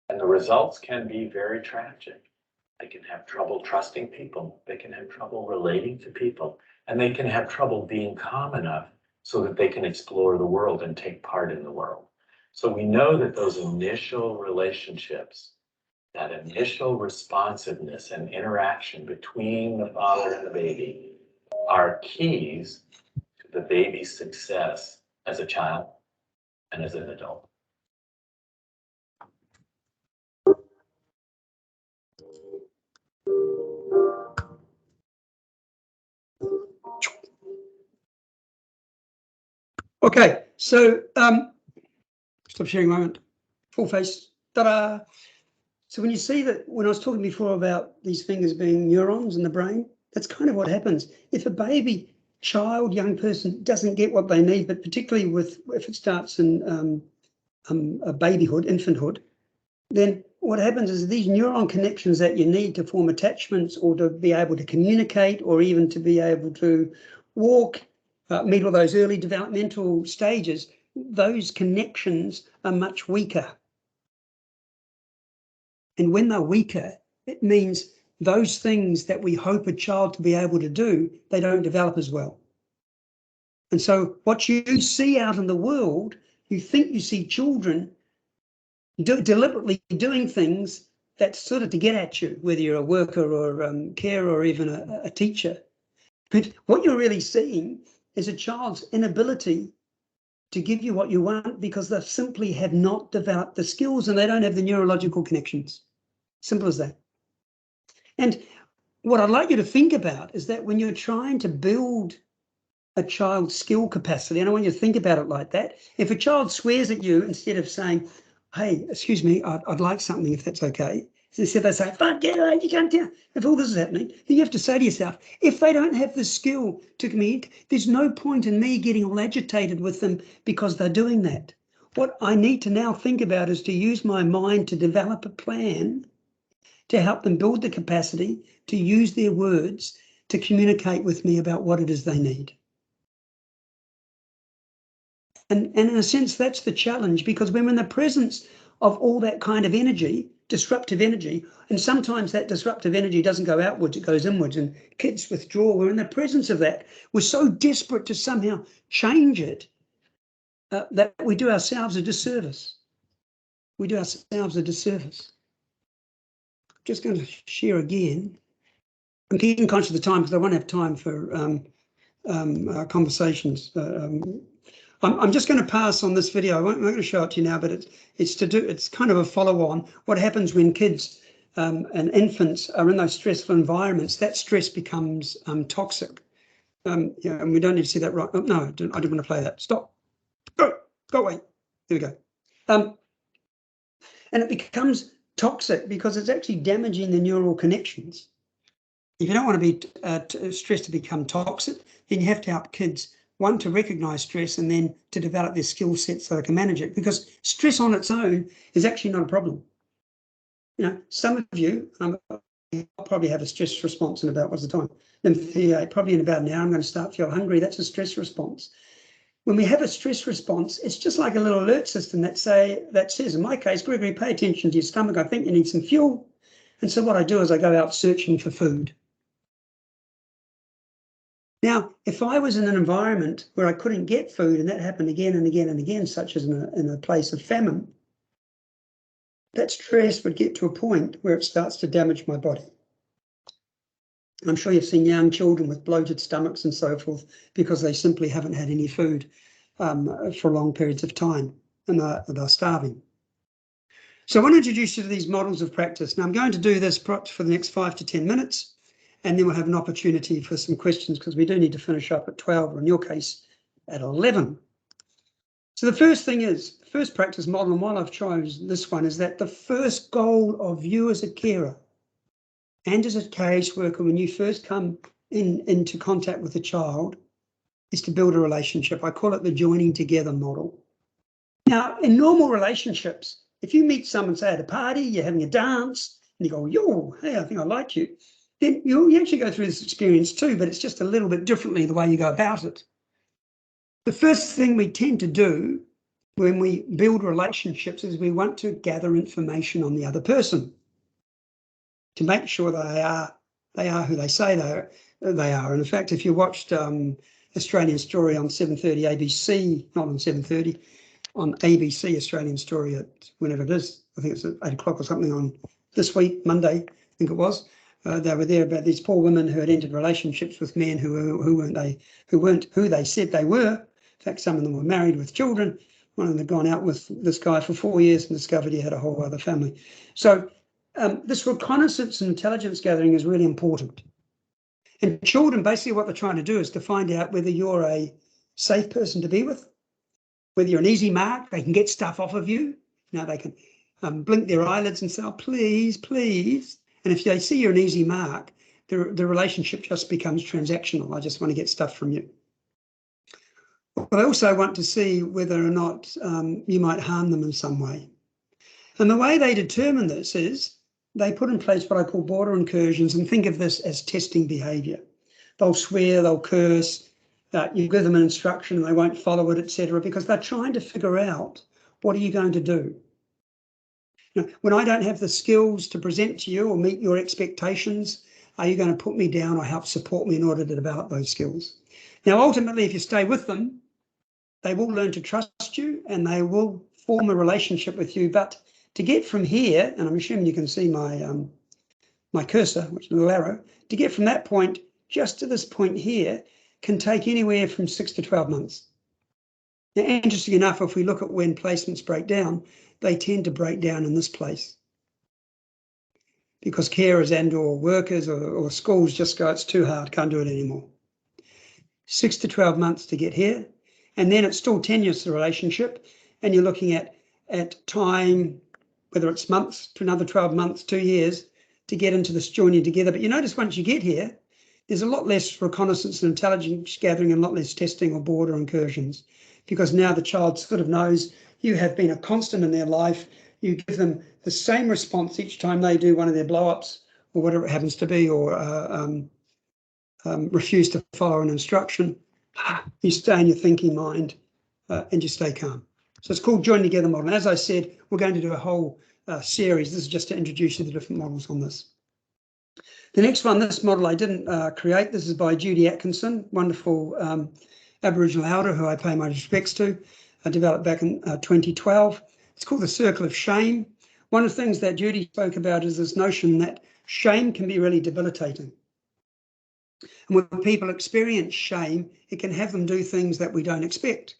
And the results can be very tragic. They can have trouble trusting people. They can have trouble relating to people, and they can have trouble being calm enough so that they can explore the world and take part in the world. So we know that those initial relationships, that initial responsiveness and interaction between the father and the baby are keys to the baby's success as a child and as an adult. Okay, so stop sharing a moment. Full face. Ta-da! So when you see that, when I was talking before about these fingers being neurons in the brain, that's kind of what happens. If a baby, child, young person doesn't get what they need, but particularly if it starts in a babyhood, infanthood, then what happens is these neuron connections that you need to form attachments or to be able to communicate or even to be able to walk, meet all those early developmental stages, those connections are much weaker. And when they're weaker, it means those things that we hope a child to be able to do, they don't develop as well. And so what you see out in the world, you think you see children deliberately doing things that's sort of to get at you, whether you're a worker or carer or even a teacher. But what you're really seeing is a child's inability to give you what you want because they simply have not developed the skills and they don't have the neurological connections. Simple as that. And what I'd like you to think about is that when you're trying to build a child's skill capacity, and I want you to think about it like that. If a child swears at you, instead of saying, hey, excuse me, I'd like something if that's okay. Instead they say, fuck yeah, you can't tell. If all this is happening, then you have to say to yourself, if they don't have the skill to communicate, there's no point in me getting all agitated with them because they're doing that. What I need to now think about is to use my mind to develop a plan to help them build the capacity to use their words to communicate with me about what it is they need. And in a sense, that's the challenge, because when we're in the presence of all that kind of energy, disruptive energy, and sometimes that disruptive energy doesn't go outwards, it goes inwards, and kids withdraw. We're in the presence of that. We're so desperate to somehow change it that we do ourselves a disservice. We do ourselves a disservice. Just going to share again. I'm keeping conscious of the time because I won't have time for conversations. I'm just going to pass on this video. I'm not going to show it to you now, but it's kind of a follow-on. What happens when kids and infants are in those stressful environments? That stress becomes toxic. Yeah, and we don't need to see that right. Oh, no, I didn't want to play that. Stop. Go away. There we go. And it becomes toxic because it's actually damaging the neural connections. If you don't want to be stressed to become toxic, then you have to help kids, one, to recognize stress and then to develop their skill sets so they can manage it, because stress on its own is actually not a problem. You know, some of you, I'll probably have a stress response in about, what's the time? Probably in about an hour, I'm going to start to feel hungry. That's a stress response. When we have a stress response, it's just like a little alert system that says, in my case, Gregory, pay attention to your stomach. I think you need some fuel. And so what I do is I go out searching for food. Now, if I was in an environment where I couldn't get food, and that happened again and again and again, such as in a place of famine, that stress would get to a point where it starts to damage my body. I'm sure you've seen young children with bloated stomachs and so forth because they simply haven't had any food for long periods of time, and they're starving. So I want to introduce you to these models of practice. Now, I'm going to do this for the next 5 to 10 minutes. And then we'll have an opportunity for some questions because we do need to finish up at 12, or in your case, at 11. So the first thing is, the first practice model, and why I've chosen this one, is that the first goal of you as a carer and as a caseworker when you first come into contact with a child is to build a relationship. I call it the joining together model. Now, in normal relationships, if you meet someone, say at a party, you're having a dance, and you go, yo, hey, I think I like you. Then you actually go through this experience too, but it's just a little bit differently the way you go about it. The first thing we tend to do when we build relationships is we want to gather information on the other person to make sure they are who they say they are. And in fact, if you watched Australian Story on 7:30 ABC, not on 7:30, on ABC Australian Story at whenever it is, I think it's at 8 o'clock or something on this week, Monday, I think it was. They were there about these poor women who had entered relationships with men who weren't who they said they were. In fact, some of them were married with children. One of them had gone out with this guy for 4 years and discovered he had a whole other family. So this reconnaissance and intelligence gathering is really important. And children, basically what they're trying to do is to find out whether you're a safe person to be with, whether you're an easy mark, they can get stuff off of you. You know, they can blink their eyelids and say, oh, please, please. And if they see you're an easy mark, the relationship just becomes transactional. I just want to get stuff from you. But I also want to see whether or not you might harm them in some way. And the way they determine this is they put in place what I call border incursions, and think of this as testing behaviour. They'll swear, they'll curse, you give them an instruction and they won't follow it, etc., because they're trying to figure out, what are you going to do? You know, when I don't have the skills to present to you or meet your expectations, are you going to put me down or help support me in order to develop those skills? Now, ultimately, if you stay with them, they will learn to trust you and they will form a relationship with you. But to get from here, and I'm assuming you can see my cursor, which is a little arrow, to get from that point just to this point here can take anywhere from 6 to 12 months. Now, interesting enough, if we look at when placements break down, they tend to break down in this place because carers and or workers or schools just go, it's too hard, can't do it anymore. 6 to 12 months to get here, and then it's still tenuous, the relationship, and you're looking at time, whether it's months to another 12 months, 2 years, to get into this joining together. But you notice once you get here, there's a lot less reconnaissance and intelligence gathering and a lot less testing or border incursions, because now the child sort of knows you have been a constant in their life. You give them the same response each time they do one of their blow-ups or whatever it happens to be, or refuse to follow an instruction. You stay in your thinking mind and you stay calm. So it's called join together model. And as I said, we're going to do a whole series. This is just to introduce you to the different models on this. The next one, this model I didn't create. This is by Judy Atkinson, wonderful Aboriginal elder who I pay my respects to. I developed back in 2012. It's called the circle of shame. One of the things that Judy spoke about is this notion that shame can be really debilitating. And when people experience shame, it can have them do things that we don't expect.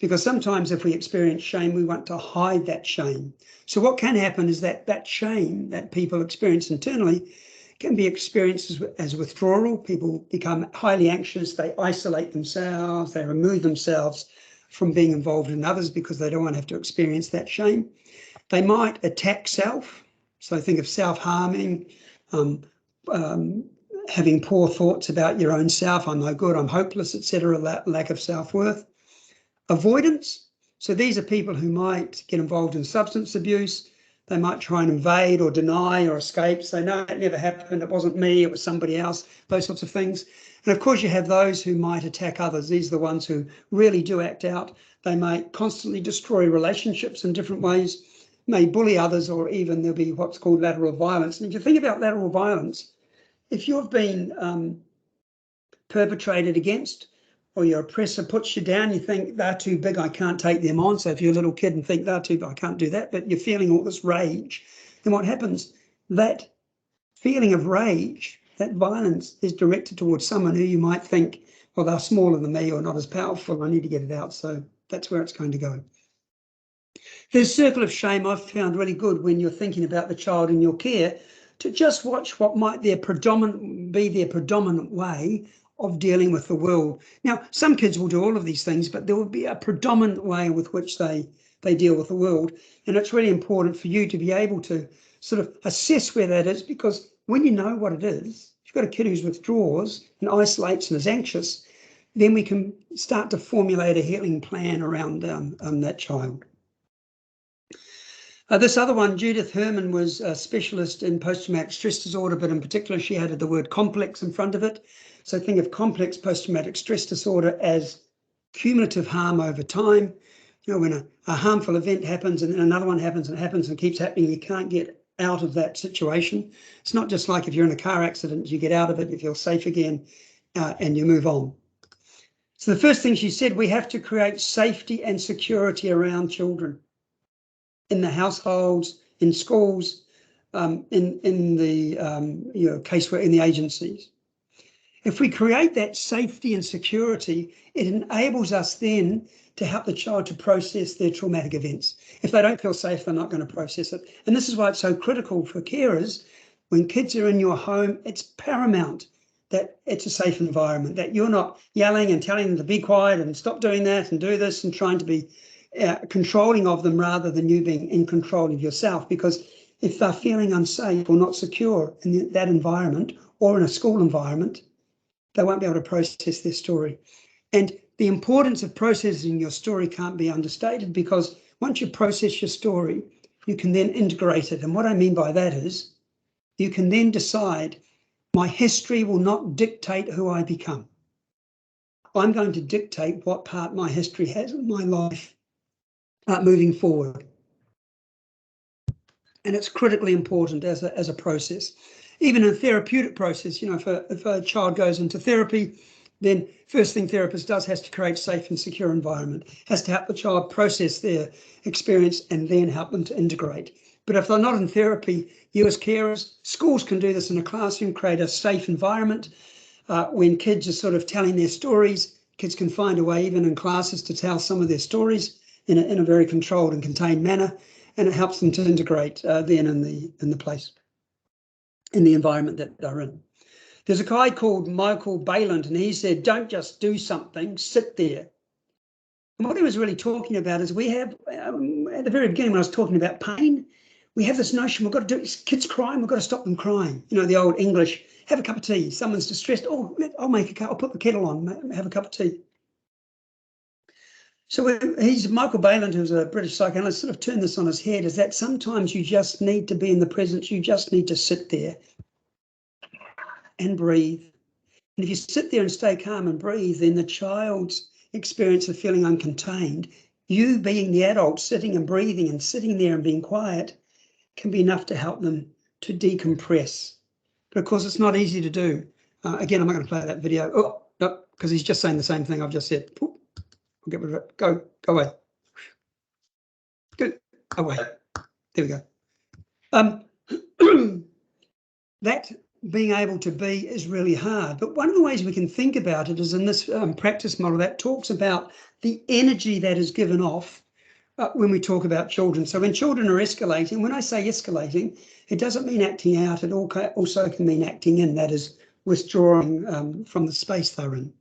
Because sometimes if we experience shame, we want to hide that shame. So what can happen is that shame that people experience internally can be experienced as withdrawal. People become highly anxious, they isolate themselves, they remove themselves from being involved in others because they don't want to have to experience that shame. They might attack self. So think of self-harming, having poor thoughts about your own self, I'm no good, I'm hopeless, etc., lack of self-worth. Avoidance. So these are people who might get involved in substance abuse. They might try and invade or deny or escape, say, no, it never happened, it wasn't me, it was somebody else, those sorts of things. And of course you have those who might attack others. These are the ones who really do act out. They may constantly destroy relationships in different ways, may bully others, or even there'll be what's called lateral violence. And if you think about lateral violence, if you've been perpetrated against, or your oppressor puts you down, you think they're too big, I can't take them on. So if you're a little kid and think they're too big, I can't do that, but you're feeling all this rage, then what happens? That feeling of rage, that violence is directed towards someone who you might think, well, they're smaller than me or not as powerful, I need to get it out. So that's where it's going to go. This circle of shame I've found really good when you're thinking about the child in your care, to just watch what might be their predominant way of dealing with the world. Now, some kids will do all of these things, but there will be a predominant way with which they deal with the world. And it's really important for you to be able to sort of assess where that is, because when you know what it is, if you've got a kid who withdraws and isolates and is anxious, then we can start to formulate a healing plan around that child. This other one, Judith Herman, was a specialist in post-traumatic stress disorder, but in particular she added the word complex in front of it. So think of complex post-traumatic stress disorder as cumulative harm over time. You know, when a harmful event happens and then another one happens and happens and keeps happening, you can't get out of that situation. It's not just like if you're in a car accident, you get out of it, you feel safe again, and you move on. So the first thing she said, we have to create safety and security around children in the households, in schools, in the casework, in the agencies. If we create that safety and security, it enables us then to help the child to process their traumatic events. If they don't feel safe, they're not going to process it. And this is why it's so critical for carers. When kids are in your home, it's paramount that it's a safe environment, that you're not yelling and telling them to be quiet and stop doing that and do this and trying to be controlling of them rather than you being in control of yourself. Because if they're feeling unsafe or not secure in that environment or in a school environment, they won't be able to process their story. And the importance of processing your story can't be understated, because once you process your story, you can then integrate it. And what I mean by that is you can then decide, my history will not dictate who I become. I'm going to dictate what part my history has in my life moving forward. And it's critically important as a process. Even in a therapeutic process, you know, if a child goes into therapy, then first thing therapist does has to create a safe and secure environment, has to help the child process their experience and then help them to integrate. But if they're not in therapy, you as carers, schools can do this in a classroom, create a safe environment. When kids are sort of telling their stories, kids can find a way even in classes to tell some of their stories in a very controlled and contained manner, and it helps them to integrate then in the place, in the environment that they're in. There's a guy called Michael Bayland, and he said, don't just do something, sit there. And what he was really talking about is we have, at the very beginning when I was talking about pain, we have this notion we've got to do, kids crying, we've got to stop them crying. You know, the old English, have a cup of tea, someone's distressed, oh, I'll make a cup, I'll put the kettle on, have a cup of tea. So Michael Bayland, who's a British psychoanalyst, sort of turned this on his head, is that sometimes you just need to be in the presence, you just need to sit there and breathe. And if you sit there and stay calm and breathe, then the child's experience of feeling uncontained, you being the adult sitting and breathing and sitting there and being quiet, can be enough to help them to decompress. But of course, it's not easy to do. Again, I'm not going to play that video. Oh, no, because he's just saying the same thing I've just said. I'll get rid of it. Go away. Good. Away. There we go. That being able to be is really hard. But one of the ways we can think about it is in this practice model that talks about the energy that is given off when we talk about children. So when children are escalating, when I say escalating, it doesn't mean acting out. It also can mean acting in, that is withdrawing from the space they're in.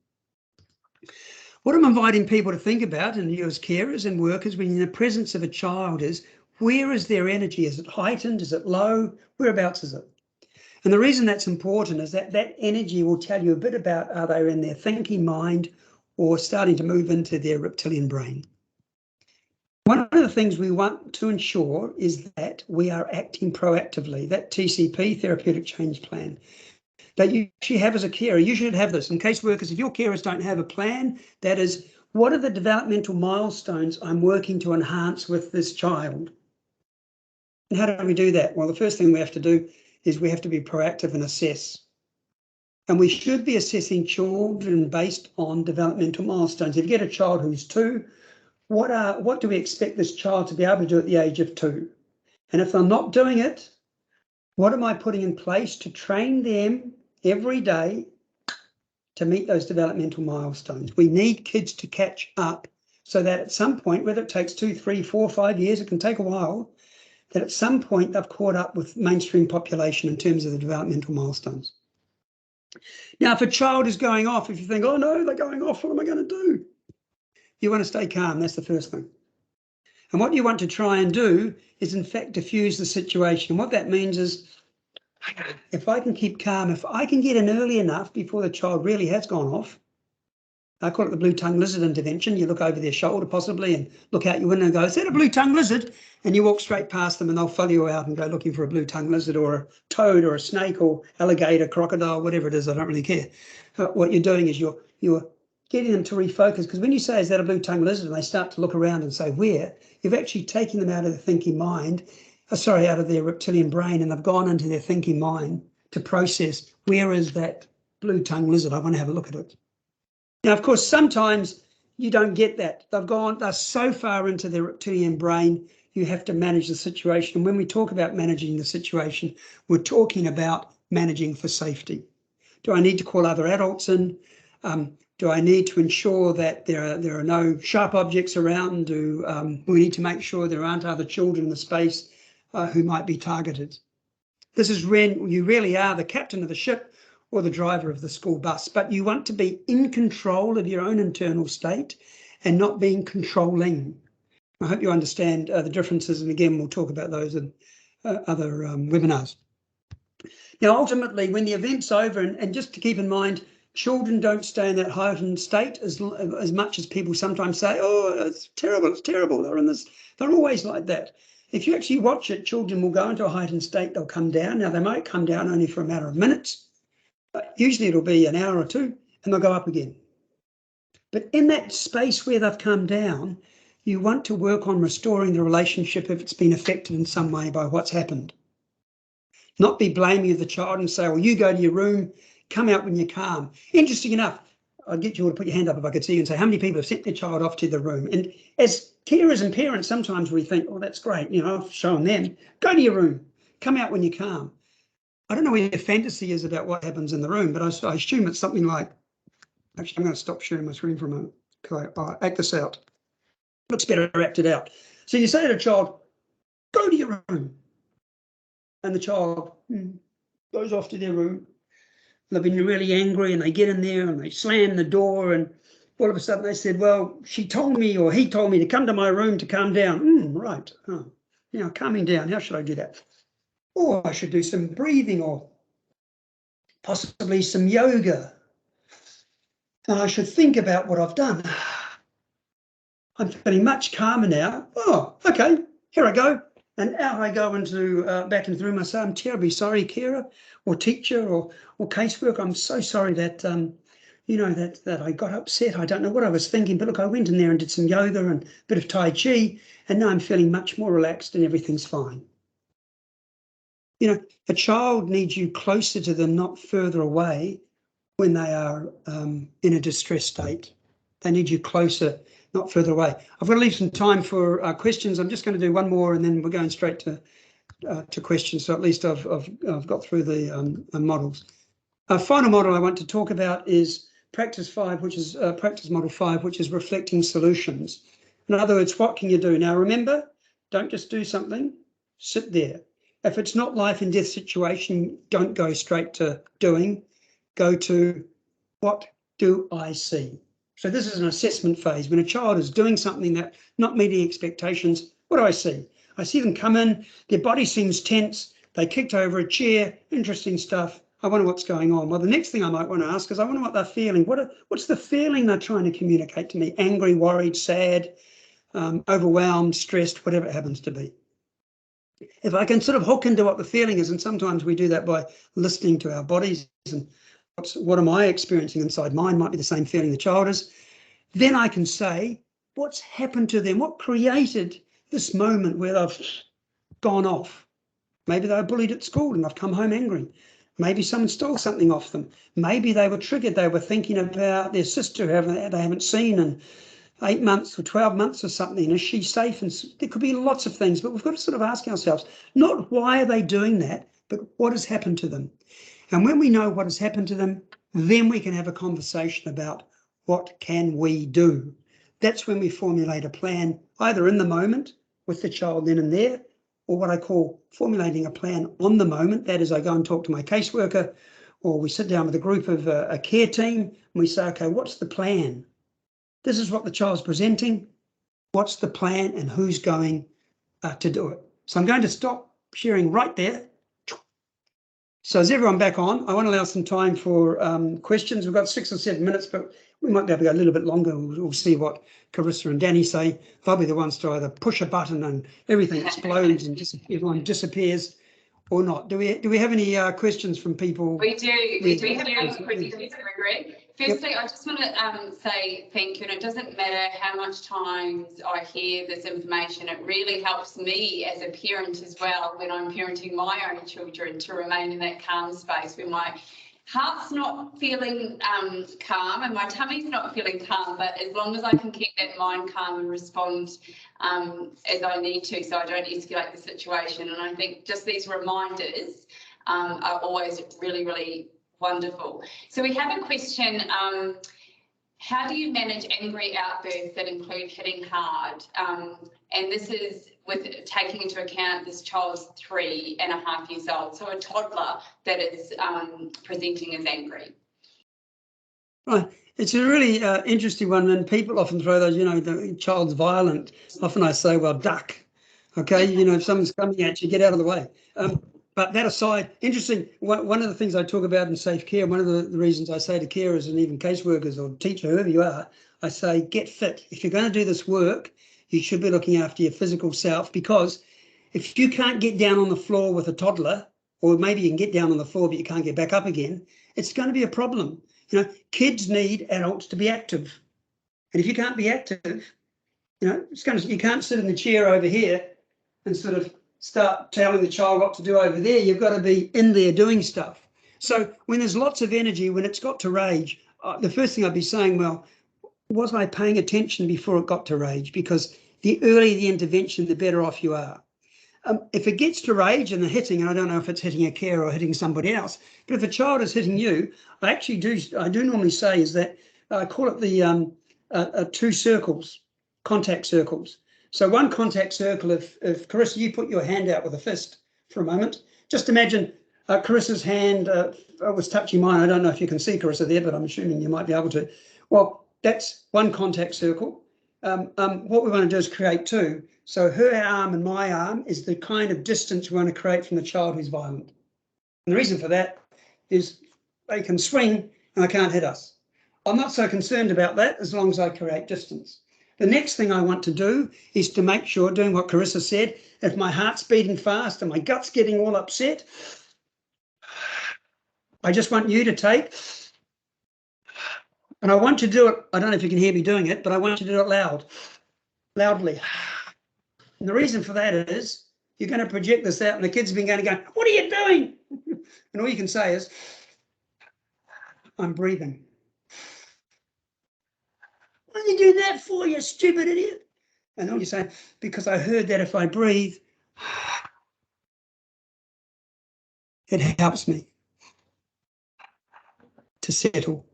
What I'm inviting people to think about, and you as carers and workers, when you're in the presence of a child, is where is their energy? Is it heightened? Is it low? Whereabouts is it? And the reason that's important is that that energy will tell you a bit about, are they in their thinking mind or starting to move into their reptilian brain? One of the things we want to ensure is that we are acting proactively, that TCP, therapeutic change plan, that you actually have as a carer. You should have this. In caseworkers, if your carers don't have a plan, that is, what are the developmental milestones I'm working to enhance with this child? And how do we do that? Well, the first thing we have to do is we have to be proactive and assess. And we should be assessing children based on developmental milestones. If you get a child who's 2, what do we expect this child to be able to do at the age of 2? And if they're not doing it, what am I putting in place to train them every day to meet those developmental milestones? We need kids to catch up so that at some point, whether it takes 2, 3, 4, 5 years, it can take a while, that at some point they've caught up with mainstream population in terms of the developmental milestones. Now, if a child is going off, if you think, oh no, they're going off, what am I going to do? You want to stay calm, that's the first thing. And what you want to try and do is in fact diffuse the situation. And what that means is, if I can keep calm, if I can get in early enough before the child really has gone off, I call it the blue-tongued lizard intervention. You look over their shoulder possibly and look out your window and go, is that a blue-tongued lizard? And you walk straight past them and they'll follow you out and go looking for a blue-tongued lizard or a toad or a snake or alligator, crocodile, whatever it is. I don't really care. What you're doing is you're getting them to refocus, because when you say, is that a blue-tongued lizard, and they start to look around and say, where, you've actually taken them out of the thinking mind, out of their reptilian brain, and they've gone into their thinking mind to process, where is that blue-tongued lizard? I want to have a look at it. Now, of course, sometimes you don't get that. They're so far into their reptilian brain, you have to manage the situation. And when we talk about managing the situation, we're talking about managing for safety. Do I need to call other adults in? Do I need to ensure that there are no sharp objects around? Do we need to make sure there aren't other children in the space who might be targeted? This is when you really are the captain of the ship or the driver of the school bus, but you want to be in control of your own internal state and not being controlling. I hope you understand the differences, and again, we'll talk about those in other webinars. Now, ultimately, when the event's over, and just to keep in mind, children don't stay in that heightened state as much as people sometimes say, oh, it's terrible, they're always like that. If you actually watch it, children will go into a heightened state, they'll come down. Now, they might come down only for a matter of minutes, but usually it'll be an hour or two, and they'll go up again. But in that space where they've come down, you want to work on restoring the relationship if it's been affected in some way by what's happened. Not be blaming of the child and say, well, you go to your room, come out when you're calm. Interesting enough, I'd get you all to put your hand up if I could see you and say, how many people have sent their child off to the room? And as carers and parents, sometimes we think, oh, that's great, I've shown them. Go to your room, come out when you're calm. I don't know where your fantasy is about what happens in the room, but I assume it's something like, actually, I'm going to stop sharing my screen for a moment. I'll act this out. Looks better acted out. So you say to a child, go to your room. And the child goes off to their room. They've been really angry, and they get in there and they slam the door, and all of a sudden they said, well, she told me or he told me to come to my room to calm down. Right. Oh, calming down. How should I do that? Or I should do some breathing or possibly some yoga. And I should think about what I've done. I'm feeling much calmer now. Oh, okay, here I go. And out I go into back into the room. I say, I'm terribly sorry, carer or teacher or caseworker. I'm so sorry that, that I got upset. I don't know what I was thinking, but look, I went in there and did some yoga and a bit of Tai Chi, and now I'm feeling much more relaxed and everything's fine. A child needs you closer to them, not further away when they are in a distressed state. They need you closer, not further away. I've got to leave some time for questions. I'm just going to do one more, and then we're going straight to questions. So at least I've got through the models. A final model I want to talk about is practice 5, which is practice model 5, which is reflecting solutions. In other words, what can you do? Now, remember, don't just do something, sit there. If it's not life and death situation, don't go straight to doing. Go to, what do I see? So this is an assessment phase. When a child is doing something that not meeting expectations, what do I see? I see them come in, their body seems tense, they kicked over a chair, interesting stuff. I wonder what's going on. Well, the next thing I might want to ask is, I wonder what they're feeling. What's the feeling they're trying to communicate to me? Angry, worried, sad, overwhelmed, stressed, whatever it happens to be. If I can sort of hook into what the feeling is, and sometimes we do that by listening to our bodies and what am I experiencing inside mine, might be the same feeling the child is, then I can say, what's happened to them? What created this moment where they've gone off? Maybe they were bullied at school and they've come home angry. Maybe someone stole something off them. Maybe they were triggered. They were thinking about their sister they haven't seen in 8 months or 12 months or something. Is she safe? And there could be lots of things, but we've got to sort of ask ourselves, not why are they doing that, but what has happened to them? And when we know what has happened to them, then we can have a conversation about what can we do. That's when we formulate a plan, either in the moment with the child then and there, or what I call formulating a plan on the moment. That is, I go and talk to my caseworker, or we sit down with a group of a care team and we say, okay, what's the plan? This is what the child's presenting. What's the plan and who's going to do it? So I'm going to stop sharing right there. So is everyone back on? I want to allow some time for questions. We've got 6 or 7 minutes, but we might be able to go a little bit longer. We'll see what Carissa and Danny say. They'll be the ones to either push a button and everything explodes and everyone disappears, or not? Do we have any questions from people? We do have Yes. questions, Gregory. Firstly, I just want to say thank you. And it doesn't matter how much times I hear this information, it really helps me as a parent as well when I'm parenting my own children to remain in that calm space when my heart's not feeling calm and my tummy's not feeling calm, but as long as I can keep that mind calm and respond as I need to, so I don't escalate the situation. And I think just these reminders are always really, really wonderful. So we have a question. How do you manage angry outbursts that include hitting hard? And this is with taking into account this child's 3.5 years old, so a toddler that is presenting as angry. Right. It's a really interesting one, and people often throw those, the child's violent. Often I say, well, duck. Okay, if someone's coming at you, get out of the way. But that aside, interesting, one of the things I talk about in safe care, one of the reasons I say to carers and even caseworkers or teacher, whoever you are, I say, get fit. If you're going to do this work, you should be looking after your physical self, because if you can't get down on the floor with a toddler, or maybe you can get down on the floor, but you can't get back up again, it's going to be a problem. Kids need adults to be active. And if you can't be active, you can't sit in the chair over here and sort of start telling the child what to do over there. You've got to be in there doing stuff. So when there's lots of energy, when it's got to rage, the first thing I'd be saying, well, was I paying attention before it got to rage? Because the earlier the intervention, the better off you are. If it gets to rage and the hitting, and I don't know if it's hitting a carer or hitting somebody else, but if a child is hitting you, I do normally say is that I call it the 2 circles, contact circles. So one contact circle, if Carissa, you put your hand out with a fist for a moment, just imagine Carissa's hand was touching mine. I don't know if you can see Carissa there, but I'm assuming you might be able to. Well, that's one contact circle. What we want to do is create 2. So her arm and my arm is the kind of distance we want to create from the child who's violent. And the reason for that is they can swing and they can't hit us. I'm not so concerned about that as long as I create distance. The next thing I want to do is to make sure, doing what Carissa said, if my heart's beating fast and my gut's getting all upset, I just want you to take, and I want you to do it, I don't know if you can hear me doing it, but I want you to do it loudly. And the reason for that is you're going to project this out and the kids have been going to go, what are you doing? And all you can say is, I'm breathing. What did you do that for, you stupid idiot? And all you say, because I heard that if I breathe, it helps me to settle.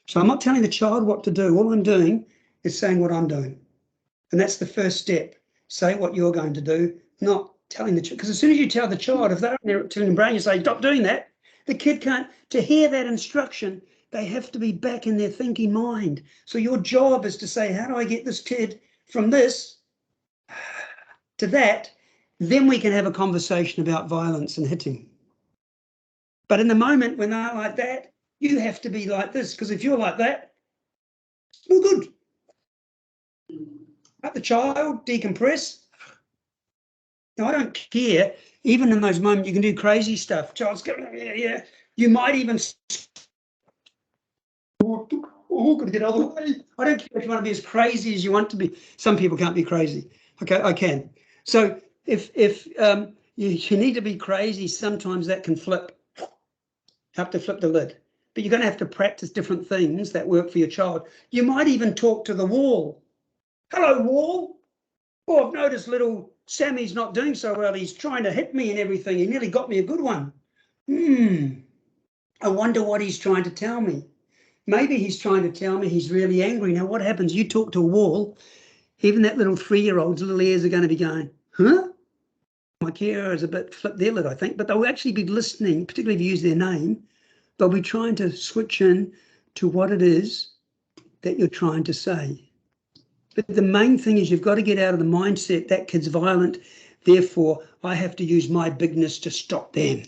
So I'm not telling the child what to do. All I'm doing is saying what I'm doing. And that's the first step. Say what you're going to do, not telling the child. Because as soon as you tell the child, if they're in their reptilian brain, you say, stop doing that, the kid can't. To hear that instruction, they have to be back in their thinking mind. So your job is to say, how do I get this kid from this to that? Then we can have a conversation about violence and hitting. But in the moment when they're like that, you have to be like this, because if you're like that, it's no good. Let the child decompress. Now, I don't care. Even in those moments, you can do crazy stuff. Child's going, yeah. You might even, got to get out of the way. I don't care if you want to be as crazy as you want to be. Some people can't be crazy. Okay, I can. So if you need to be crazy, sometimes that can flip. Have to flip the lid. But you're going to have to practice different things that work for your child. You might even talk to the wall. Hello, wall. Oh, I've noticed little Sammy's not doing so well. He's trying to hit me and everything. He nearly got me a good one. I wonder what he's trying to tell me. Maybe he's trying to tell me he's really angry. Now, what happens? You talk to a wall, even that little 3-year-old's little ears are going to be going, huh? My carer is a bit flipped their lid, I think, but they'll actually be listening, particularly if you use their name. They'll be trying to switch in to what it is that you're trying to say. But the main thing is you've got to get out of the mindset that kid's violent, therefore I have to use my bigness to stop them.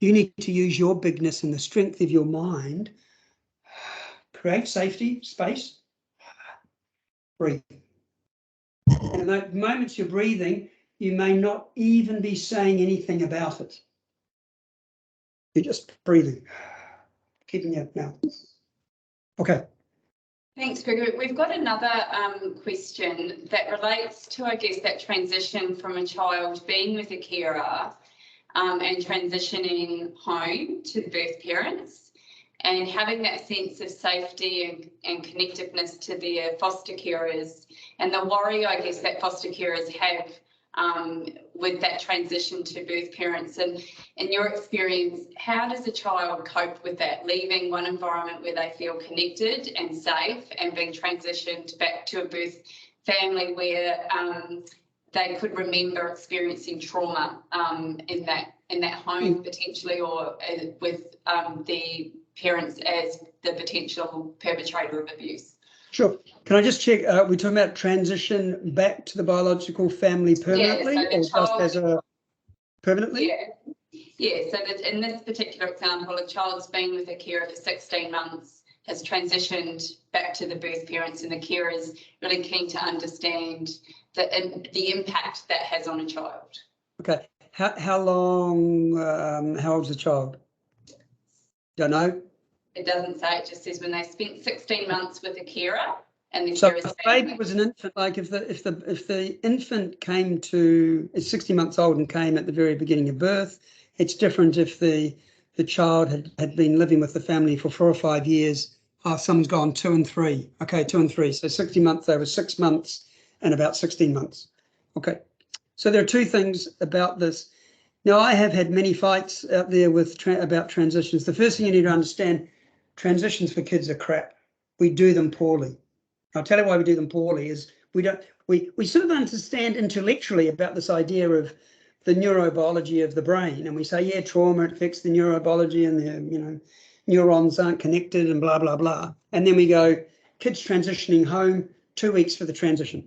You need to use your bigness and the strength of your mind. Create safety, space, breathe. And in the moments you're breathing, you may not even be saying anything about it. You're just breathing, keeping your mouth. Okay. Thanks, Gregory. We've got another question that relates to, I guess, that transition from a child being with a carer and transitioning home to the birth parents and having that sense of safety and connectiveness to their foster carers, and the worry, I guess, that foster carers have with that transition to birth parents. And in your experience, how does a child cope with that, leaving one environment where they feel connected and safe and being transitioned back to a birth family where they could remember experiencing trauma in that home potentially, or with the parents as the potential perpetrator of abuse? Sure. Can I just check, we're talking about transition back to the biological family permanently, Yeah, so or just as a permanently? Yeah, so that in this particular example, a child's been with a carer for 16 months, has transitioned back to the birth parents, and the carer is really keen to understand the impact that has on a child. Okay. How long, how old's the child? Don't know. It doesn't say, it just says when they spent 16 months with a carer and the So carer's if the baby was an infant, like if the infant came to, is 60 months old and came at the very beginning of birth, it's different if the child had been living with the family for 4 or 5 years. Someone's gone 2 and 3. Okay, 2 and 3. So 60 months, they were 6 months and about 16 months. Okay. So there are two things about this. Now, I have had many fights out there with about transitions. The first thing you need to understand, transitions for kids are crap. We do them poorly. I'll tell you why we do them poorly is we sort of understand intellectually about this idea of the neurobiology of the brain, and we say, yeah, trauma affects the neurobiology and the neurons aren't connected and blah blah blah, and then we go, kids transitioning home, 2 weeks for the transition.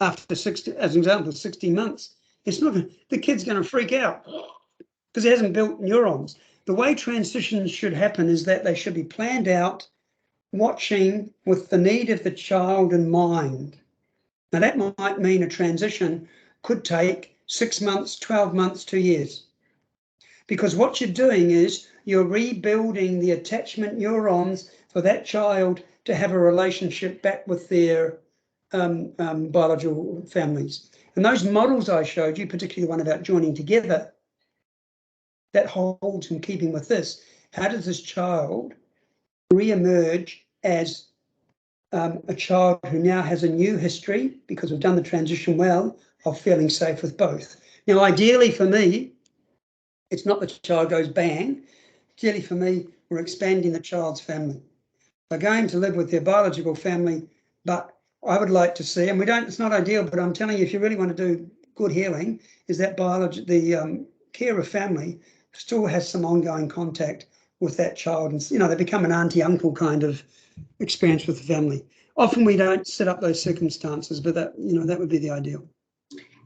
After 60, as an example, 16 months, it's not, the kid's going to freak out because he hasn't built neurons. The way transitions should happen is that they should be planned out, watching with the need of the child in mind. Now that might mean a transition could take 6 months, 12 months, 2 years. Because what you're doing is you're rebuilding the attachment neurons for that child to have a relationship back with their biological families. And those models I showed you, particularly the one about joining together, that holds in keeping with this. How does this child re-emerge as a child who now has a new history, because we've done the transition well, of feeling safe with both? Now, ideally for me, it's not the child goes bang. Ideally for me, we're expanding the child's family. They're going to live with their biological family, but I would like to see, and we don't, it's not ideal, but I'm telling you, if you really want to do good healing, is that the carer family still has some ongoing contact with that child, and they become an auntie uncle kind of experience with the family. Often we don't set up those circumstances, but that that would be the ideal.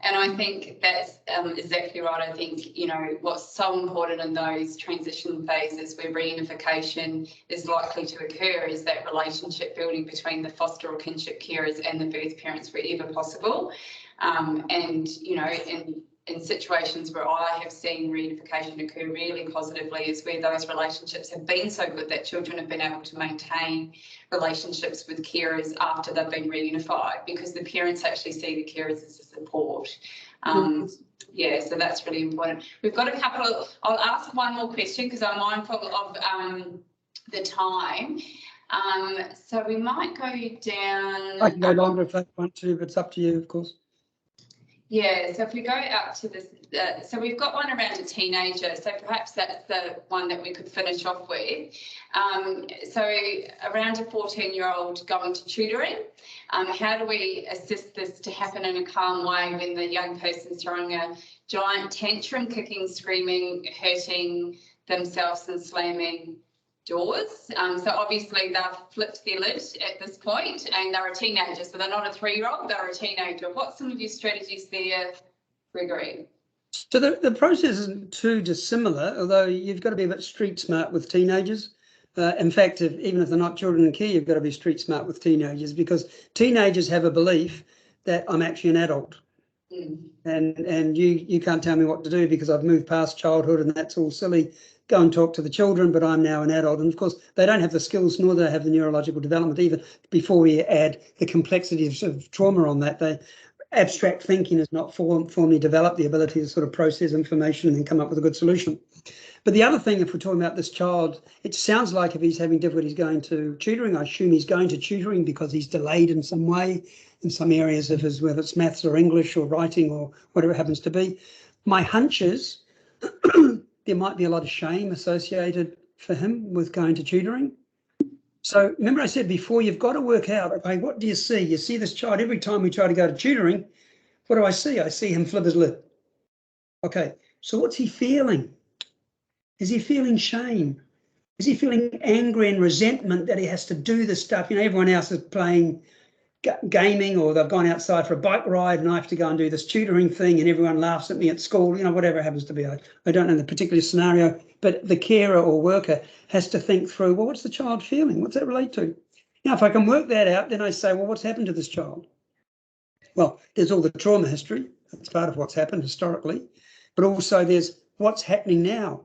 And I think that's exactly right. I think, what's so important in those transition phases where reunification is likely to occur is that relationship building between the foster or kinship carers and the birth parents wherever possible. And, in situations where I have seen reunification occur really positively is where those relationships have been so good that children have been able to maintain relationships with carers after they've been reunified, because the parents actually see the carers as a support. Yeah, so that's really important. We've got a couple of, I'll ask one more question because I'm mindful of the time. So we might go down. I can go longer if they want to, but it's up to you, of course. Yeah, so if we go up to this, so we've got one around a teenager, so perhaps that's the one that we could finish off with. So around a 14-year-old going to tutoring, how do we assist this to happen in a calm way when the young person's throwing a giant tantrum, kicking, screaming, hurting themselves and slamming doors? So obviously they've flipped their lid at this point and they're a teenager, so they're not a 3-year-old, they're a teenager. What's some of your strategies there, Gregory? So the process isn't too dissimilar, although you've got to be a bit street smart with teenagers. In fact, even if they're not children in care, you've got to be street smart with teenagers, because teenagers have a belief that I'm actually an adult. And you can't tell me what to do because I've moved past childhood and that's all silly. Go and talk to the children, but I'm now an adult. And of course, they don't have the skills nor do they have the neurological development, even before we add the complexities of trauma on that. Abstract thinking has not formally developed the ability to sort of process information and then come up with a good solution. But the other thing, if we're talking about this child, it sounds like if he's having difficulties going to tutoring, I assume he's going to tutoring because he's delayed in some way in some areas of his, whether it's maths or English or writing or whatever it happens to be. My hunch is there might be a lot of shame associated for him with going to tutoring. So remember I said before, you've got to work out, okay, what do you see? You see this child every time we try to go to tutoring. What do I see? I see him flip his lip. Okay, so what's he feeling? Is he feeling shame? Is he feeling angry and resentment that he has to do this stuff? You know, everyone else is playing gaming or they've gone outside for a bike ride and I have to go and do this tutoring thing and everyone laughs at me at school, you know, whatever it happens to be. I don't know the particular scenario, but the carer or worker has to think through, well, what's the child feeling? What's that relate to? Now, if I can work that out, then I say, well, what's happened to this child? Well, there's all the trauma history. That's part of what's happened historically, but also there's what's happening now.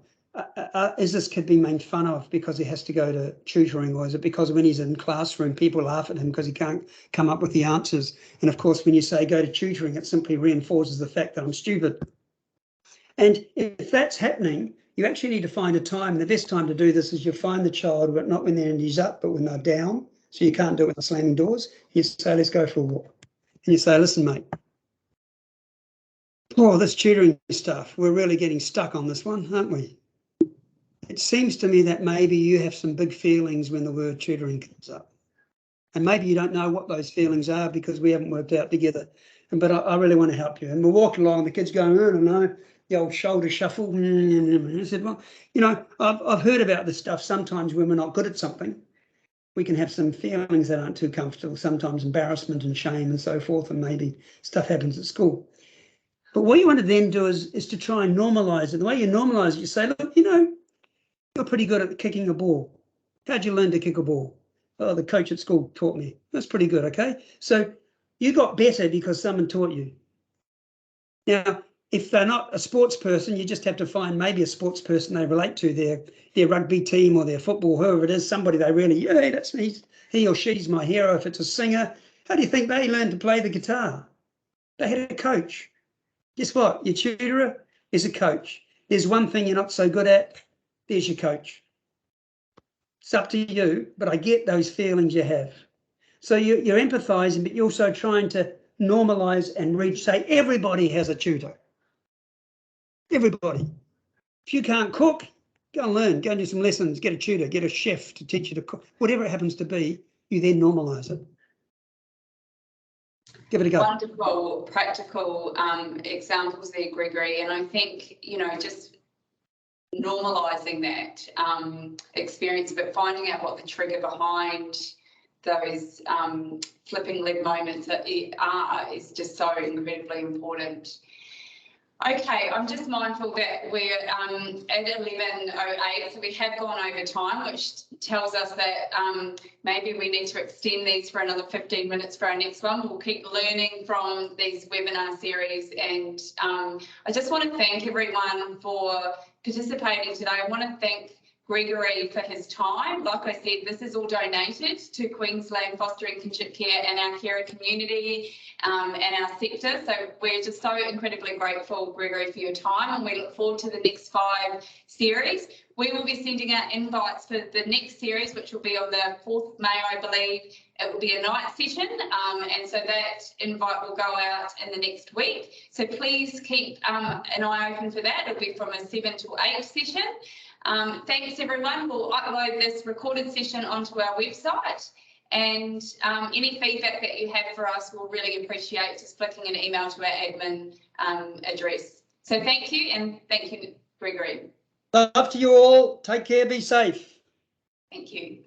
Is this kid being made fun of because he has to go to tutoring, or is it because when he's in classroom people laugh at him because he can't come up with the answers? And of course, when you say go to tutoring, it simply reinforces the fact that I'm stupid. And if that's happening, you actually need to find a time. The best time to do this is you find the child, but not when they're knees up, but when they're down. So you can't do it with the slamming doors. You say, let's go for a walk. And you say, listen, mate, oh, this tutoring stuff, we're really getting stuck on this one, aren't we? It seems to me that maybe you have some big feelings when the word tutoring comes up. And maybe you don't know what those feelings are because we haven't worked out together. But I really want to help you. And we're walking along, the kid's going, I don't know, the old shoulder shuffle. I said, well, you know, I've heard about this stuff. Sometimes when we're not good at something, we can have some feelings that aren't too comfortable, sometimes embarrassment and shame and so forth, and maybe stuff happens at school. But what you want to then do is to try and normalise it. The way you normalise it, you say, look, you know, you're pretty good at kicking a ball. How'd you learn to kick a ball? Oh, the coach at school taught me. That's pretty good, okay? So you got better because someone taught you. Now, if they're not a sports person, you just have to find maybe a sports person they relate to, their rugby team or their football, whoever it is, somebody they really, yeah, that's me. He or she's my hero. If it's a singer, how do you think they learned to play the guitar? They had a coach. Guess what? Your tutor is a coach. There's one thing you're not so good at. There's your coach. It's up to you, but I get those feelings you have. So you're empathizing, but you're also trying to normalize and say everybody has a tutor. Everybody. If you can't cook, go and learn, go and do some lessons, get a tutor, get a chef to teach you to cook. Whatever it happens to be, you then normalize it. Give it a go. Wonderful practical examples there, Gregory. And I think, you know, just normalising that experience, but finding out what the trigger behind those flipping lid moments are is just so incredibly important. Okay, I'm just mindful that we're at 11:08, so we have gone over time, which tells us that maybe we need to extend these for another 15 minutes for our next one. We'll keep learning from these webinar series, and I just want to thank everyone for participating today. I want to thank Gregory for his time. Like I said, this is all donated to Queensland Fostering Kinship Care and our carer community and our sector. So we're just so incredibly grateful, Gregory, for your time, and we look forward to the next 5 series. We will be sending out invites for the next series, which will be on the 4th of May, I believe. It will be a night session, and so that invite will go out in the next week. So please keep an eye open for that. It'll be from a 7 to 8 session. Thanks everyone. We'll upload this recorded session onto our website, and any feedback that you have for us, we'll really appreciate just flicking an email to our admin address. So thank you, and thank you, Gregory. Love to you all. Take care. Be safe. Thank you.